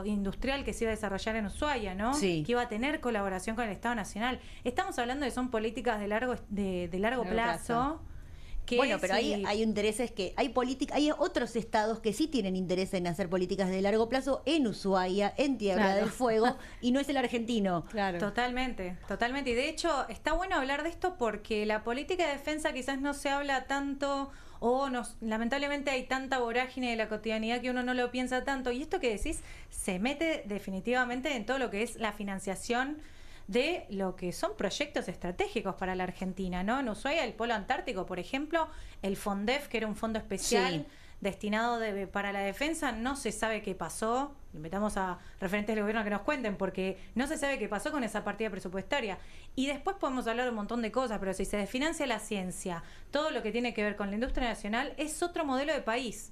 industrial que se iba a desarrollar en Ushuaia, ¿no?
Sí.
Que iba a tener colaboración con el Estado Nacional. Estamos hablando de son políticas de largo plazo.
Bueno, pero hay intereses hay otros estados que sí tienen interés en hacer políticas de largo plazo en Ushuaia, en Tierra del Fuego, y no es el argentino.
Claro.
Totalmente. Y de hecho, está bueno hablar de esto porque la política de defensa quizás no se habla tanto, lamentablemente hay tanta vorágine de la cotidianidad que uno no lo piensa tanto. Y esto que decís se mete definitivamente en todo lo que es la financiación de lo que son proyectos estratégicos para la Argentina, ¿no? En Ushuaia, el Polo Antártico, por ejemplo, el FONDEF, que era un fondo especial destinado para la defensa, no se sabe qué pasó. Invitamos a referentes del gobierno a que nos cuenten, porque no se sabe qué pasó con esa partida presupuestaria. Y después podemos hablar de un montón de cosas, pero si se desfinancia la ciencia, todo lo que tiene que ver con la industria nacional, es otro modelo de país.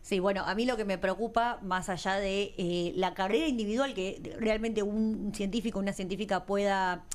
Sí, bueno, a mí lo que me preocupa, más allá de la carrera individual, que realmente un científico, una científica pueda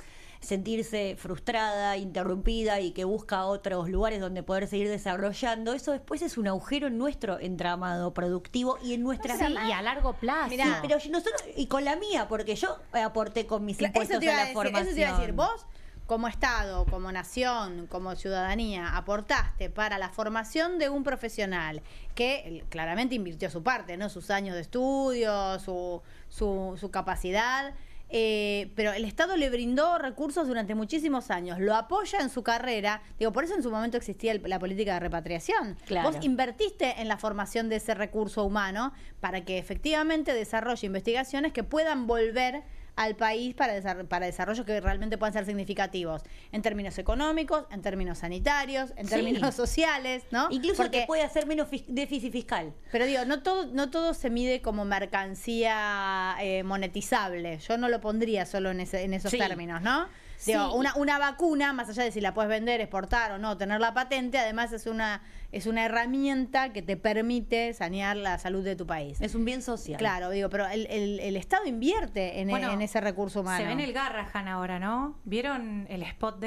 sentirse frustrada, interrumpida y que busca otros lugares donde poder seguir desarrollando, eso después es un agujero en nuestro entramado productivo y en nuestra...
Sí, y a largo plazo.
Mirá,
pero nosotros, y con la mía, porque yo aporté con mis impuestos a la formación.
Eso te iba a decir, vos como Estado, como nación, como ciudadanía, aportaste para la formación de un profesional que claramente invirtió su parte, ¿no? Sus años de estudio, su capacidad, pero el Estado le brindó recursos durante muchísimos años, lo apoya en su carrera, digo, por eso en su momento existía la política de repatriación.
Claro.
Vos invertiste en la formación de ese recurso humano para que efectivamente desarrolle investigaciones que puedan volver al país para desarrollos que realmente puedan ser significativos en términos económicos, en términos sanitarios, en términos sociales, ¿no?
Incluso que puede hacer menos déficit fiscal.
Pero digo, no todo se mide como mercancía monetizable. Yo no lo pondría solo en esos términos, ¿no? Digo, una vacuna, más allá de si la puedes vender, exportar o no, tener la patente, además es una herramienta que te permite sanear la salud de tu país.
Es un bien social.
Claro, digo, pero el Estado invierte en ese recurso humano.
Se ve en el Garrahan ahora, ¿no? ¿Vieron el spot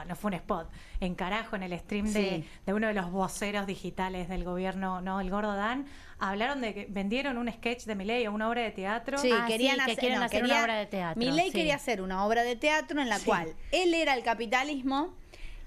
no fue un spot, encarajo en el stream de uno de los voceros digitales del gobierno, ¿no? El Gordo Dan. Hablaron de que vendieron un sketch de Milei o una obra de teatro.
Sí, quieren hacer
una obra de teatro.
Milei quería hacer una obra de teatro en la cual él era el capitalismo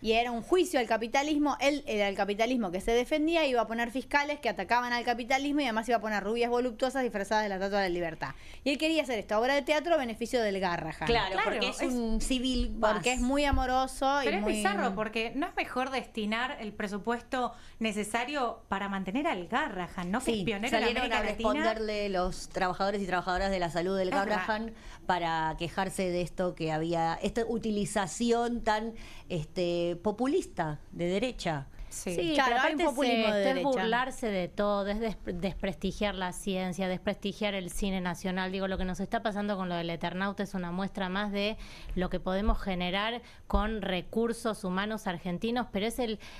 y era un juicio al capitalismo. Él era el capitalismo que se defendía, iba a poner fiscales que atacaban al capitalismo y además iba a poner rubias voluptuosas disfrazadas de la Estatua de la Libertad. Y él quería hacer esta obra de teatro a beneficio del Garrahan.
Claro, porque es un civil más.
Porque es muy amoroso.
Pero
y
es
muy
bizarro, porque no es mejor destinar el presupuesto necesario para mantener al Garrahan, ¿no? Que es pionero en
salieron
América
a
Latina.
responderle los trabajadores y trabajadoras de la salud del Garrahan para quejarse de esto, que había esta utilización tan populista de derecha.
Sí,
claro,
pero
hay un
aparte
populismo de
es
derecha.
burlarse de todo, es desprestigiar la ciencia, desprestigiar el cine nacional. Digo, lo que nos está pasando con lo del Eternauta es una muestra más de lo que podemos generar con recursos humanos argentinos, pero es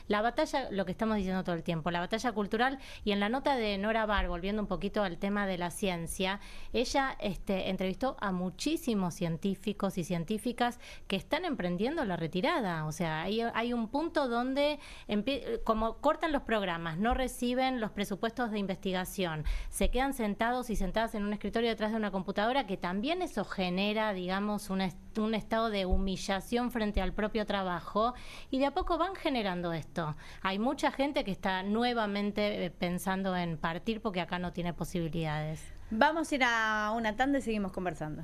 la batalla, lo que estamos diciendo todo el tiempo, la batalla cultural. Y en la nota de Nora Bar, volviendo un poquito al tema de la ciencia, ella entrevistó a muchísimos científicos y científicas que están emprendiendo la retirada. O sea, hay un punto donde como cortan los programas, no reciben los presupuestos de investigación, se quedan sentados y sentadas en un escritorio detrás de una computadora, que también eso genera, digamos, un estado de humillación frente al propio trabajo, y de a poco van generando esto. Hay mucha gente que está nuevamente pensando en partir porque acá no tiene posibilidades.
Vamos a ir a una tanda y seguimos conversando.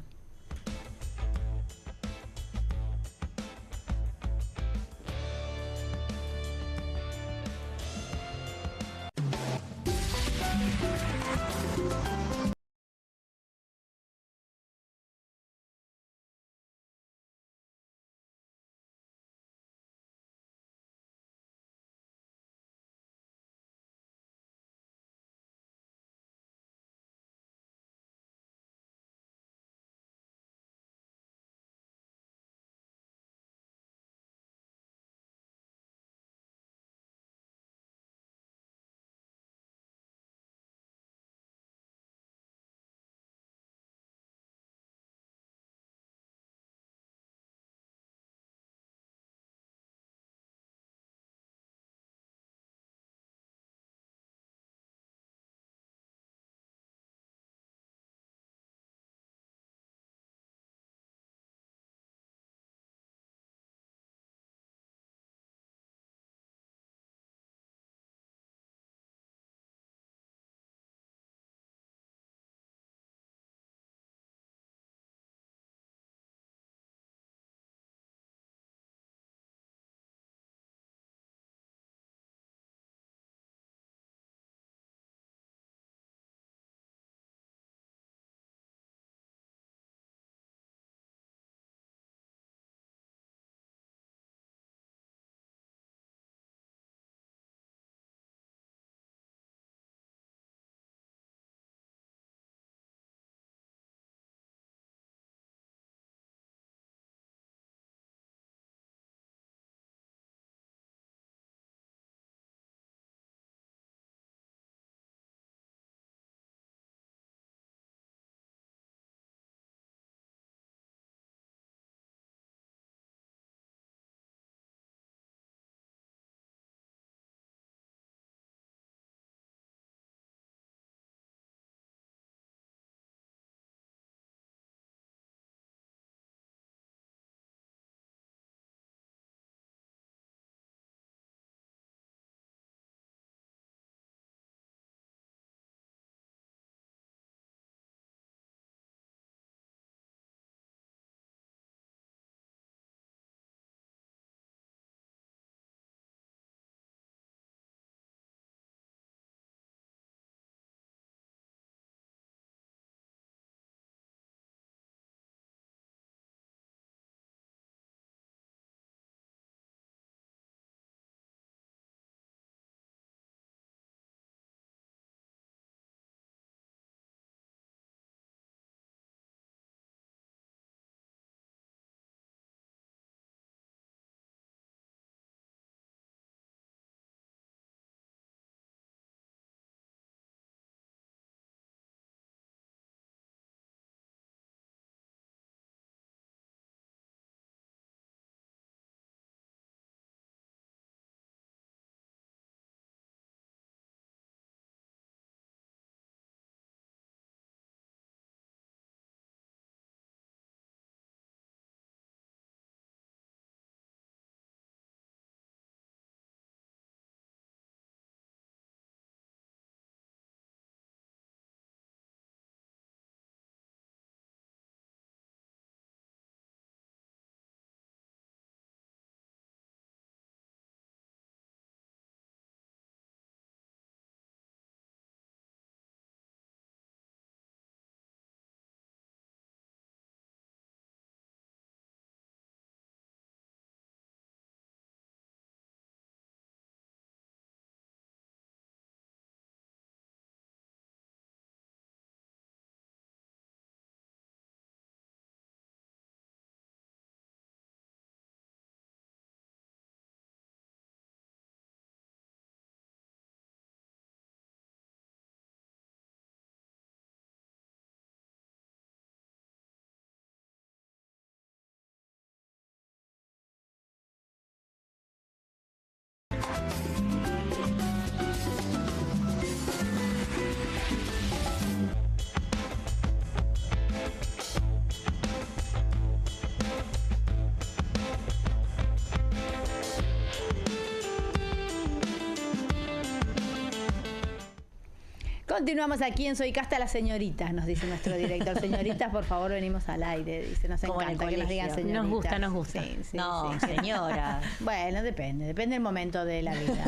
Continuamos aquí en Soy Casta, las señoritas, nos dice nuestro director. Señoritas, por favor, venimos al aire, dice. Nos encanta que nos digan señoritas.
Nos gusta.
Sí,
no,
sí.
señora.
Bueno, depende del momento de la vida.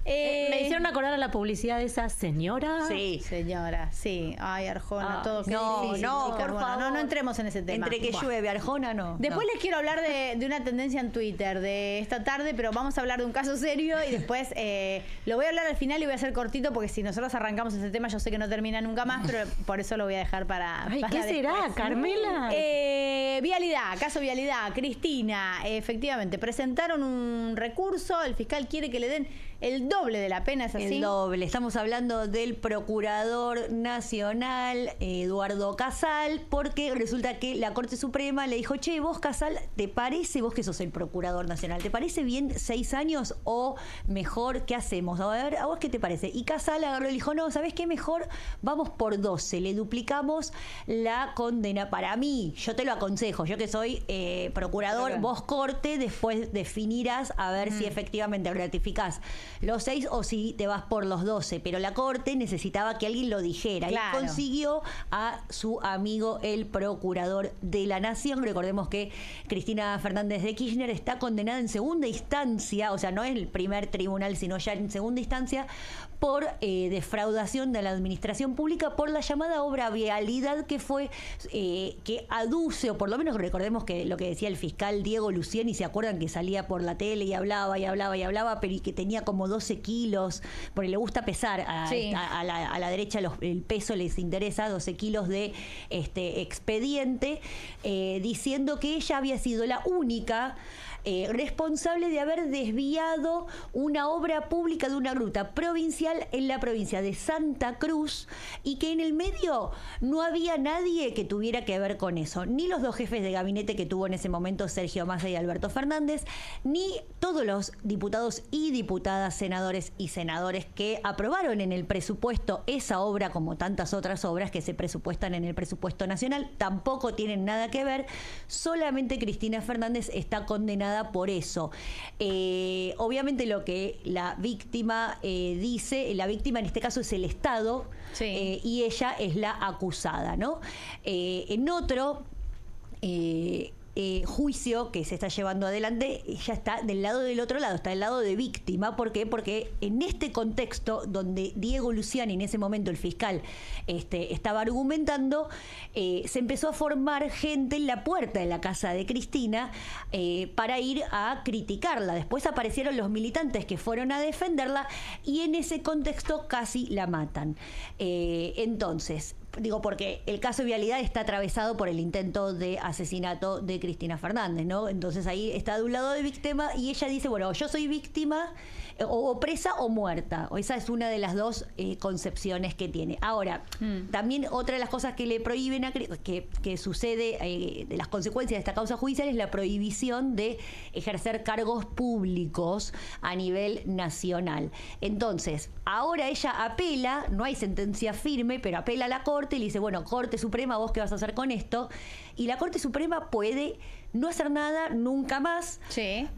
Me hicieron acordar a la publicidad de esa señora.
Sí.
Señora, sí. Ay, Arjona, todo.
No,
difícil,
no,
chicas.
por
Bueno,
favor.
no entremos en ese tema.
Entre que llueve, Arjona, no.
Después les quiero hablar de una tendencia en Twitter de esta tarde, pero vamos a hablar de un caso serio y después lo voy a hablar al final y voy a hacer cortito porque si nosotros arrancamos ese tema yo sé que no termina nunca más, pero por eso lo voy a dejar para
Ay, ¿qué
después.
será, Carmela?
Vialidad, caso Vialidad, Cristina, efectivamente, presentaron un recurso, el fiscal quiere que le den el doble de la pena, ¿es así?
El doble. Estamos hablando del Procurador Nacional, Eduardo Casal, porque resulta que la Corte Suprema le dijo, che, vos, Casal, ¿te parece, vos que sos el Procurador Nacional, ¿te parece bien 6 años o mejor, qué hacemos? A ver, ¿a vos qué te parece? Y Casal agarró y dijo, no, ¿sabés qué? Mejor vamos por 12, le duplicamos la condena. Para mí, yo te lo aconsejo, yo que soy procurador, vos Corte, después definirás a ver si efectivamente ratificás los 6 o si te vas por los 12, pero la Corte necesitaba que alguien lo dijera.
Claro.
Y consiguió a su amigo el Procurador de la Nación. Recordemos que Cristina Fernández de Kirchner está condenada en segunda instancia, o sea, no es el primer tribunal, sino ya en segunda instancia, por defraudación de la administración pública por la llamada obra Vialidad, que fue que aduce, o por lo menos recordemos que lo que decía el fiscal Diego Luciani, ¿se acuerdan que salía por la tele y hablaba, pero y que tenía como 12 kilos, porque le gusta pesar a la derecha, el peso les interesa, 12 kilos de expediente, diciendo que ella había sido la única responsable de haber desviado una obra pública de una ruta provincial en la provincia de Santa Cruz y que en el medio no había nadie que tuviera que ver con eso, ni los dos jefes de gabinete que tuvo en ese momento Sergio Massa y Alberto Fernández, ni todos los diputados y diputadas, senadores y senadores que aprobaron en el presupuesto esa obra, como tantas otras obras que se presupuestan en el presupuesto nacional, tampoco tienen nada que ver. Solamente Cristina Fernández está condenada por eso. Obviamente lo que la víctima dice, la víctima en este caso es el Estado, y ella es la acusada, ¿no? En otro juicio que se está llevando adelante, ella está del otro lado, está del lado de víctima. ¿Por qué? Porque en este contexto donde Diego Luciani, en ese momento el fiscal, estaba argumentando, se empezó a formar gente en la puerta de la casa de Cristina para ir a criticarla. Después aparecieron los militantes que fueron a defenderla y en ese contexto casi la matan. Entonces, digo, porque el caso de Vialidad está atravesado por el intento de asesinato de Cristina Fernández, ¿no? Entonces ahí está de un lado de víctima y ella dice, bueno, yo soy víctima o presa o muerta. O esa es una de las dos concepciones que tiene. Ahora, también otra de las cosas que le prohíben, que sucede, de las consecuencias de esta causa judicial, es la prohibición de ejercer cargos públicos a nivel nacional. Entonces, ahora ella apela, no hay sentencia firme, pero apela a la Corte y le dice, bueno, Corte Suprema, ¿vos qué vas a hacer con esto? Y la Corte Suprema puede no hacer nada nunca más.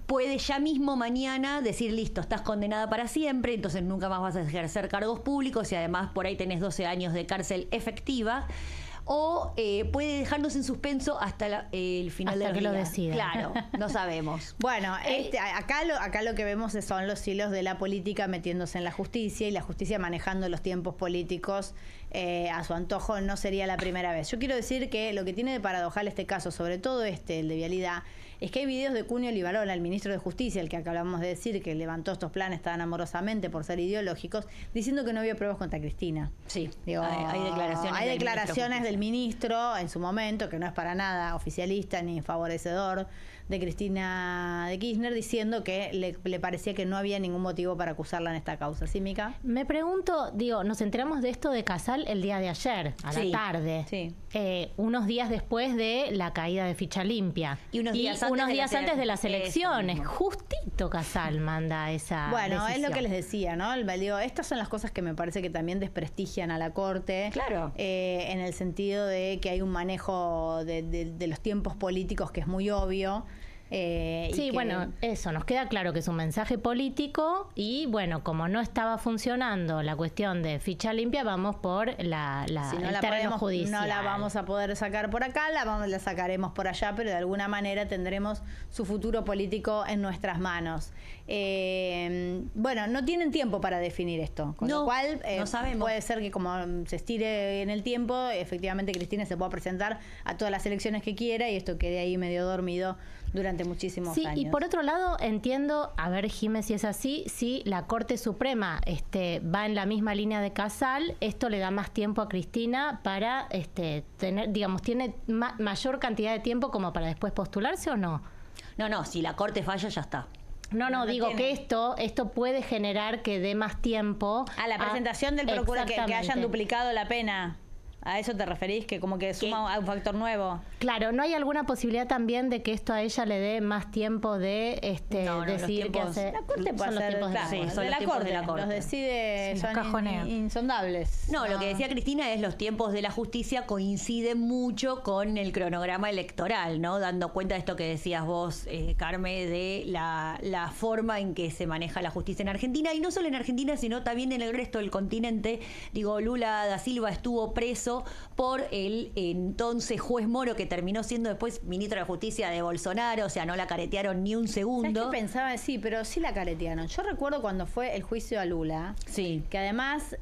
Puede ya mismo mañana decir, listo, estás condenada para siempre, entonces nunca más vas a ejercer cargos públicos y además por ahí tenés 12 años de cárcel efectiva. O puede dejarnos en suspenso hasta el final del día.
Hasta que lo decida.
Claro, no sabemos.
Bueno, acá lo que vemos son los hilos de la política metiéndose en la justicia y la justicia manejando los tiempos políticos a su antojo. No sería la primera vez. Yo quiero decir que lo que tiene de paradojal este caso, sobre todo el de Vialidad, es que hay videos de Cunio Libarola, el ministro de Justicia, el que acabamos de decir, que levantó estos planes tan amorosamente por ser ideológicos, diciendo que no había pruebas contra Cristina.
Sí,
digo, hay declaraciones del ministro en su momento, que no es para nada oficialista ni favorecedor de Cristina de Kirchner, diciendo que le parecía que no había ningún motivo para acusarla en esta causa. ¿Sí, Mica?
Me pregunto, nos enteramos de esto de Casal el día de ayer, a la tarde.
Sí.
Unos días después de la caída de Ficha Limpia.
Y unos días
antes de las elecciones. Justito Casal manda esa decisión.
Es lo que les decía, ¿no? Estas son las cosas que me parece que también desprestigian a la Corte.
Claro.
En el sentido de que hay un manejo de los tiempos políticos que es muy obvio.
Sí, bueno, eso, nos queda claro que es un mensaje político y bueno, como no estaba funcionando la cuestión de ficha limpia, vamos por
si no
el terreno judicial.
No la vamos a poder sacar por acá, la sacaremos por allá, pero de alguna manera tendremos su futuro político en nuestras manos. Bueno, no tienen tiempo para definir esto, con lo cual
no sabemos.
Puede ser que como se estire en el tiempo, efectivamente Cristina se pueda presentar a todas las elecciones que quiera y esto quede ahí medio dormido durante muchísimos años.
Y por otro lado, entiendo, a ver, Jiménez, si es así, si la Corte Suprema va en la misma línea de Casal, esto le da más tiempo a Cristina para tener, digamos, tiene mayor cantidad de tiempo como para después postularse o no.
No, si la Corte falla ya está.
No, digo que esto puede generar que dé más tiempo
a la presentación del procurador, que hayan duplicado la pena. ¿A eso te referís? Que como que suma a un factor nuevo.
Claro, ¿no hay alguna posibilidad también de que esto a ella le dé más tiempo de decidir qué hacer?
La Corte puede hacer,
son los tiempos de la Corte.
Los decide, son insondables.
No, lo que decía Cristina es los tiempos de la justicia coinciden mucho con el cronograma electoral, ¿no? Dando cuenta de esto que decías vos, Carmen, de la forma en que se maneja la justicia en Argentina, y no solo en Argentina, sino también en el resto del continente. Digo, Lula da Silva estuvo preso por el entonces juez Moro, que terminó siendo después ministro de la Justicia de Bolsonaro, o sea, no la caretearon ni un segundo.
¿Sabes qué pensaba? Sí, pero sí la caretearon. Yo recuerdo cuando fue el juicio a Lula, que además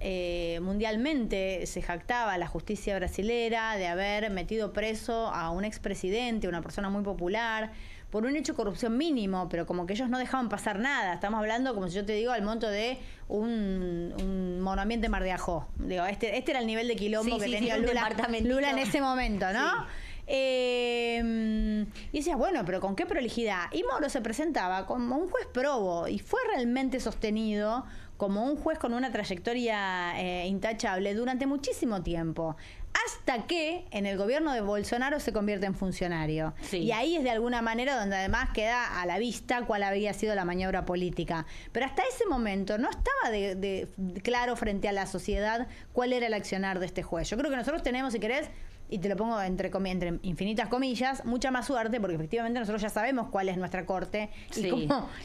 mundialmente se jactaba la justicia brasilera de haber metido preso a un expresidente, una persona muy popular, por un hecho de corrupción mínimo, pero como que ellos no dejaban pasar nada. Estamos hablando, como si yo te digo, al monto de un monoambiente Mar de Ajó. Digo, este era el nivel de quilombo que tenía Lula en ese momento, ¿no? Y decías, bueno, pero ¿con qué prolijidad? Y Moro se presentaba como un juez probo y fue realmente sostenido como un juez con una trayectoria intachable durante muchísimo tiempo. Hasta que en el gobierno de Bolsonaro se convierte en funcionario. Y ahí es de alguna manera donde además queda a la vista cuál había sido la maniobra política. Pero hasta ese momento no estaba de claro frente a la sociedad cuál era el accionar de este juez. Yo creo que nosotros tenemos, si querés, y te lo pongo entre infinitas comillas, mucha más suerte, porque efectivamente nosotros ya sabemos cuál es nuestra corte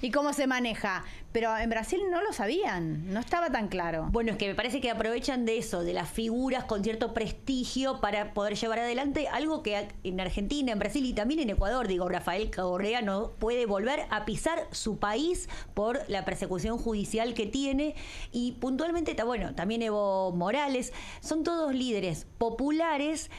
y cómo se maneja. Pero en Brasil no lo sabían, no estaba tan claro.
Bueno, es que me parece que aprovechan de eso, de las figuras con cierto prestigio para poder llevar adelante algo que en Argentina, en Brasil y también en Ecuador, digo, Rafael Correa no puede volver a pisar su país por la persecución judicial que tiene. Y puntualmente, también Evo Morales, son todos líderes populares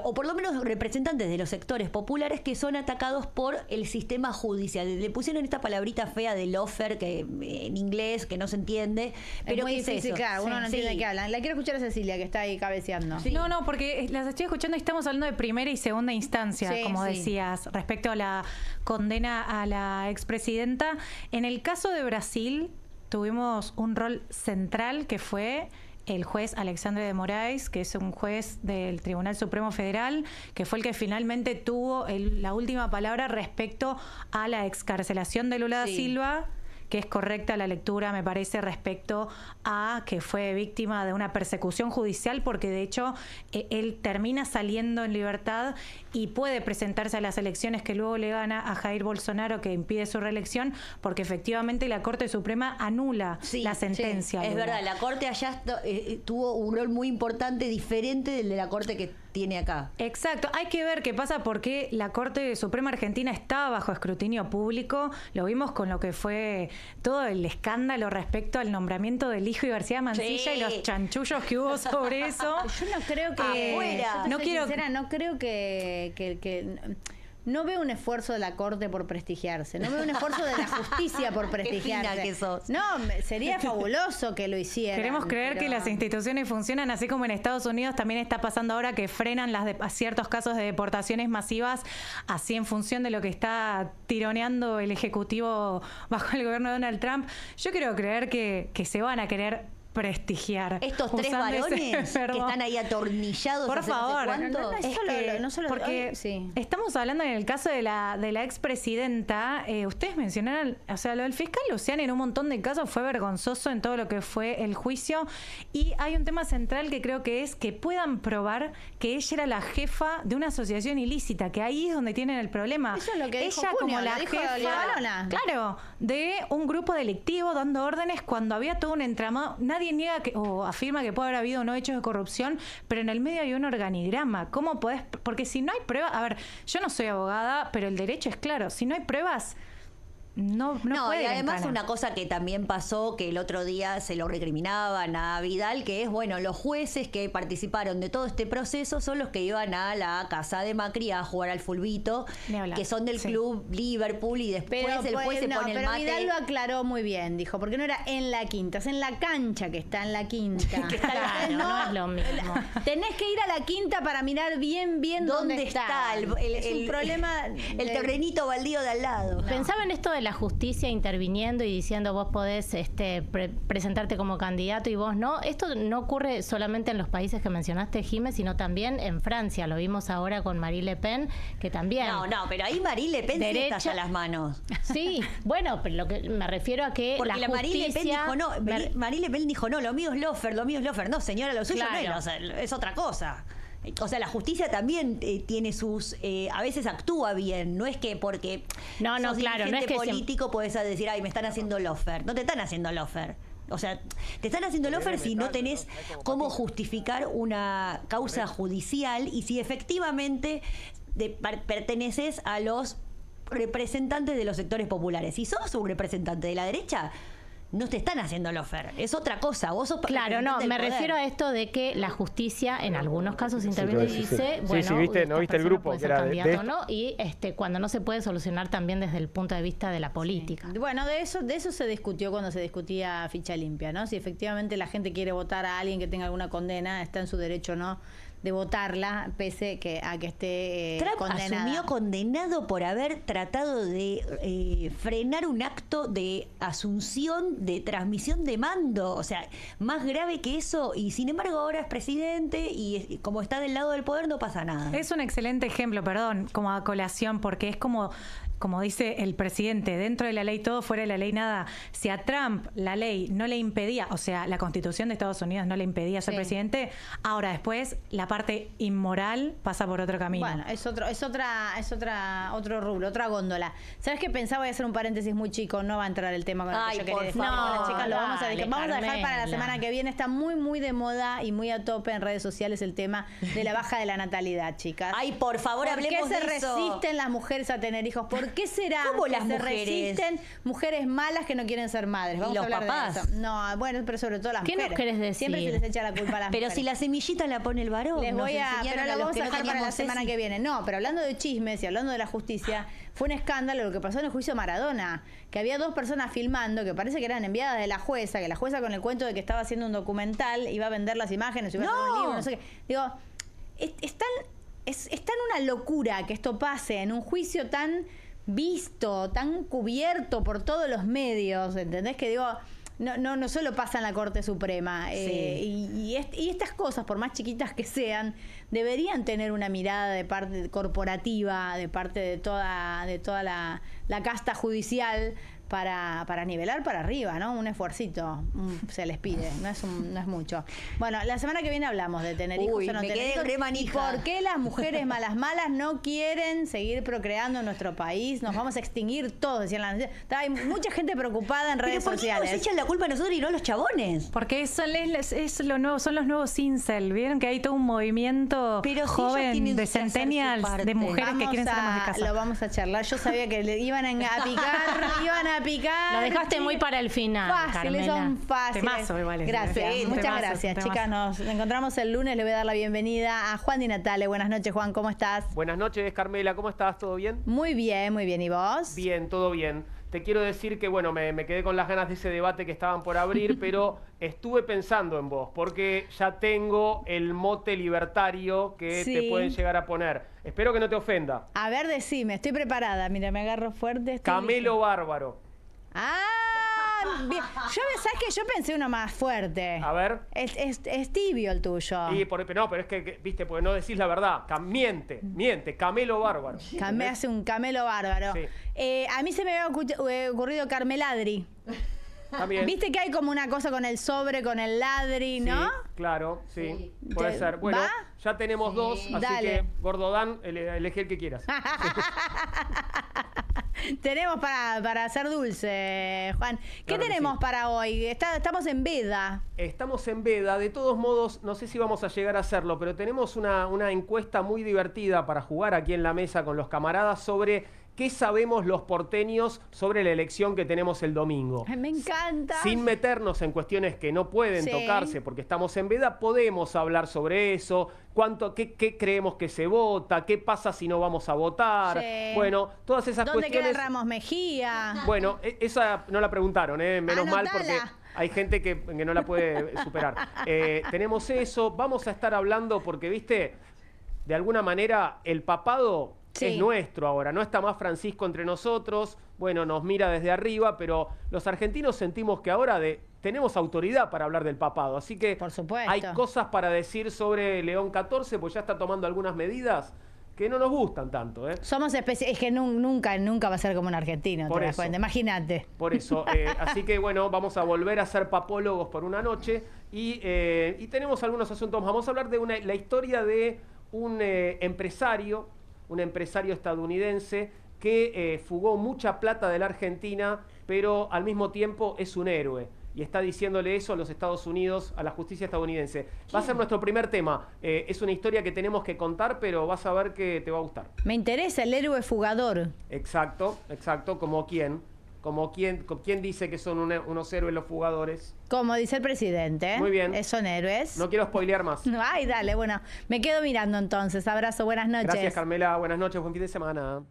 o por lo menos representantes de los sectores populares que son atacados por el sistema judicial. Le pusieron esta palabrita fea de lawfare, que en inglés, que no se entiende, pero
es muy
¿qué
difícil,
es eso?
Claro, uno no entiende de qué hablan. La quiero escuchar a Cecilia, que está ahí cabeceando.
No, porque las estoy escuchando y estamos hablando de primera y segunda instancia, como decías, respecto a la condena a la expresidenta. En el caso de Brasil, tuvimos un rol central que fue el juez Alexandre de Moraes, que es un juez del Tribunal Supremo Federal, que fue el que finalmente tuvo la última palabra respecto a la excarcelación de Lula da Silva, que es correcta la lectura, me parece, respecto a que fue víctima de una persecución judicial, porque de hecho él termina saliendo en libertad y puede presentarse a las elecciones que luego le gana a Jair Bolsonaro, que impide su reelección, porque efectivamente la Corte Suprema anula la sentencia.
Es verdad, la Corte allá tuvo un rol muy importante, diferente del de la Corte que tiene acá.
Exacto, hay que ver qué pasa, porque la Corte Suprema Argentina está bajo escrutinio público. Lo vimos con lo que fue todo el escándalo respecto al nombramiento del hijo de García Mancilla y los chanchullos que hubo sobre eso.
Yo no creo que no creo que no veo un esfuerzo de la Corte por prestigiarse, no veo un esfuerzo de la justicia por prestigiarse.
Qué fina que sos.
No, sería fabuloso que lo hicieran.
Queremos creer que las instituciones funcionan así como en Estados Unidos también está pasando ahora, que frenan ciertos casos de deportaciones masivas, así en función de lo que está tironeando el Ejecutivo bajo el gobierno de Donald Trump. Yo quiero creer que se van a querer desprestigiar.
Estos tres varones que están ahí atornillados.
Por favor.
No solo
porque
sí.
Estamos hablando en el caso de la expresidenta. Ustedes mencionaron, o sea, lo del fiscal Luciani en un montón de casos fue vergonzoso en todo lo que fue el juicio. Y hay un tema central que creo que es que puedan probar que ella era la jefa de una asociación ilícita, que ahí es donde tienen el problema.
Eso es lo que dijo
ella
Cunio,
como la jefa, claro, de un grupo delictivo dando órdenes cuando había todo un entramado. Nadie niega o afirma que puede haber habido o no hechos de corrupción, pero en el medio hay un organigrama. ¿Cómo podés? Porque si no hay pruebas, a ver, yo no soy abogada, pero el derecho es claro, si no hay pruebas, no puede.
Y además una cosa que también pasó, que el otro día se lo recriminaban a Vidal, que es, bueno, los jueces que participaron de todo este proceso son los que iban a la casa de Macri a jugar al fulbito, que son del club Liverpool, y después el juez se pone el mate.
Vidal lo aclaró muy bien, dijo, porque no era en la quinta, es en la cancha que está en la quinta.
Que está no es lo mismo.
Tenés que ir a la quinta para mirar bien dónde está.
Es un problema, el terrenito baldío de al lado.
No. Pensaba en esto de la justicia interviniendo y diciendo vos podés presentarte como candidato y vos no. Esto no ocurre solamente en los países que mencionaste, Jiménez, sino también en Francia. Lo vimos ahora con Marine Le Pen, que también...
No, pero ahí Marine Le Pen sí está a las manos.
Sí, bueno, pero lo que me refiero a que
porque
la justicia...
Marine Le Pen dijo no, lo mío es lofer. No, señora, lo suyo no es lofer, es otra cosa. O sea, la justicia también tiene sus... a veces actúa bien. No es que porque sos dirigente político podés decir, ay, me están haciendo lofer. No te están haciendo lofer. O sea, te están haciendo lofer si no tenés cómo justificar una causa judicial y si efectivamente perteneces a los representantes de los sectores populares. Si sos un representante de la derecha... no te están haciendo lofer, es otra cosa. Vos sos
claro, no, me refiero a esto de que la justicia en algunos casos interviene y dice, bueno,
sí, viste, no viste el grupo
que era candidato, ¿no? Y cuando no se puede solucionar también desde el punto de vista de la política.
Sí. Bueno, de eso se discutió cuando se discutía ficha limpia, ¿no? Si efectivamente la gente quiere votar a alguien que tenga alguna condena, está en su derecho o no de votarla, pese a que esté
Trump
condenada.
Asumió condenado por haber tratado de frenar un acto de asunción de transmisión de mando. O sea, más grave que eso. Y sin embargo ahora es presidente y como está del lado del poder no pasa nada.
Es un excelente ejemplo, perdón, como a colación, porque es como dice el presidente, dentro de la ley todo, fuera de la ley nada. Si a Trump la ley no le impedía, o sea, la Constitución de Estados Unidos no le impedía ser presidente, ahora después la parte inmoral pasa por otro camino.
Bueno, es otro rubro, otra góndola. ¿Sabes qué pensaba? Voy a hacer un paréntesis muy chico, no va a entrar el tema con el que yo quería decir. No, chicas, lo vamos a dejar para la semana que viene. Está muy de moda y muy a tope en redes sociales el tema de la baja de la natalidad, chicas.
Ay, por favor, hablemos de eso.
¿Por qué se resisten las mujeres a tener hijos? ¿Por qué será
¿Cómo
que
las
se
mujeres?
resisten mujeres malas que no quieren ser madres? Vamos
¿Y los
a hablar
papás?
de eso. No, bueno, pero sobre todo las mujeres.
¿Qué nos querés decir?
Siempre se les echa la culpa a las
pero
mujeres.
si la semillita la pone el varón.
Les voy pero lo vamos a dejar para la
Ceci.
semana que viene. No, pero hablando de chismes y hablando de la justicia, fue un escándalo lo que pasó en el juicio Maradona, que había 2 personas filmando que parece que eran enviadas de la jueza, que la jueza con el cuento de que estaba haciendo un documental iba a vender las imágenes, iba a hacer un libro, no sé qué. Digo, es tan una locura que esto pase en un juicio tan visto, tan cubierto por todos los medios, ¿entendés? Que digo, no solo pasa en la Corte Suprema. Y estas cosas, por más chiquitas que sean, deberían tener una mirada de parte corporativa, de parte de toda la casta judicial, para nivelar para arriba, ¿no? Un esfuercito se les pide, no es mucho. Bueno, la semana que viene hablamos de tener hijos o no tener hijos. Y por qué las mujeres malas no quieren seguir procreando en nuestro país. Nos vamos a extinguir todos, decían las noticias. Hay mucha gente preocupada en redes sociales.
¿Por qué nos echan la culpa a nosotros y no a los chabones?
Porque son los nuevos incel. Vieron que hay todo un movimiento joven de centennials, de mujeres que quieren ser más de casa.
Lo vamos a charlar. Yo sabía que le iban a picar.
Lo dejaste muy para el final,
fáciles, son fáciles.
Temazo, igual.
Gracias, muchas gracias, chicas. Nos encontramos el lunes. Le voy a dar la bienvenida a Juan Di Natale. Buenas noches, Juan, ¿cómo estás?
Buenas noches, Carmela, ¿cómo estás? ¿Todo bien?
Muy bien. ¿Y vos?
Bien, todo bien. Te quiero decir que, bueno, me quedé con las ganas de ese debate que estaban por abrir, pero estuve pensando en vos, porque ya tengo el mote libertario que te pueden llegar a poner. Espero que no te ofenda.
A ver, decime, estoy preparada. Mira, me agarro fuerte.
Camelo Bárbaro.
¡Ah! ¿Sabes qué? Yo pensé uno más fuerte.
A ver.
Es tibio el tuyo.
No, pero es que, viste, porque no decís la verdad. Miente, Camelo Bárbaro.
Hace un Camelo Bárbaro.
Sí.
A mí se me había ocurrido Carmeladri.
También.
Viste que hay como una cosa con el sobre, con el ladri, ¿no?
Sí, claro, sí. Puede ser. Bueno,
¿va?
ya tenemos dos, así
Dale.
que, Gordodán, elegí el que quieras.
Tenemos para hacer dulce, Juan. ¿Qué
Claro que
tenemos
sí.
para hoy? Estamos en veda.
Estamos en veda. De todos modos, no sé si vamos a llegar a hacerlo, pero tenemos una encuesta muy divertida para jugar aquí en la mesa con los camaradas sobre qué sabemos los porteños sobre la elección que tenemos el domingo.
Ay, me encanta.
Sin meternos en cuestiones que no pueden
Sí.
tocarse porque estamos en veda, podemos hablar sobre eso, qué creemos que se vota, qué pasa si no vamos a votar.
Sí.
Bueno, todas esas
¿Dónde
cuestiones.
queda Ramos Mejía?
Bueno, esa no la preguntaron, menos mal, porque
Anotala.
hay gente que no la puede superar. Tenemos eso, vamos a estar hablando porque, viste, de alguna manera el papado
Sí.
es nuestro ahora, no está más Francisco entre nosotros, bueno, nos mira desde arriba, pero los argentinos sentimos que ahora tenemos autoridad para hablar del papado, así que
Por supuesto.
hay cosas para decir sobre León XIV, pues ya está tomando algunas medidas que no nos gustan tanto, ¿eh?
Somos especiales, es que nunca va a ser como un argentino,
Por
te das
eso.
cuenta, imagínate.
Por eso, así que bueno, vamos a volver a ser papólogos por una noche y tenemos algunos asuntos. Vamos a hablar de la historia de un empresario estadounidense que fugó mucha plata de la Argentina, pero al mismo tiempo es un héroe. Y está diciéndole eso a los Estados Unidos, a la justicia estadounidense. Va a ser nuestro primer tema. Es una historia que tenemos que contar, pero vas a ver que te va a gustar.
Me interesa el héroe fugador.
Exacto. ¿Como quién? ¿Quién dice que son unos héroes los fugadores?
Como dice el presidente.
Muy bien.
Son héroes.
No quiero spoilear más.
Ay, dale, bueno. Me quedo mirando entonces. Abrazo, buenas noches.
Gracias, Carmela. Buenas noches, buen fin de semana.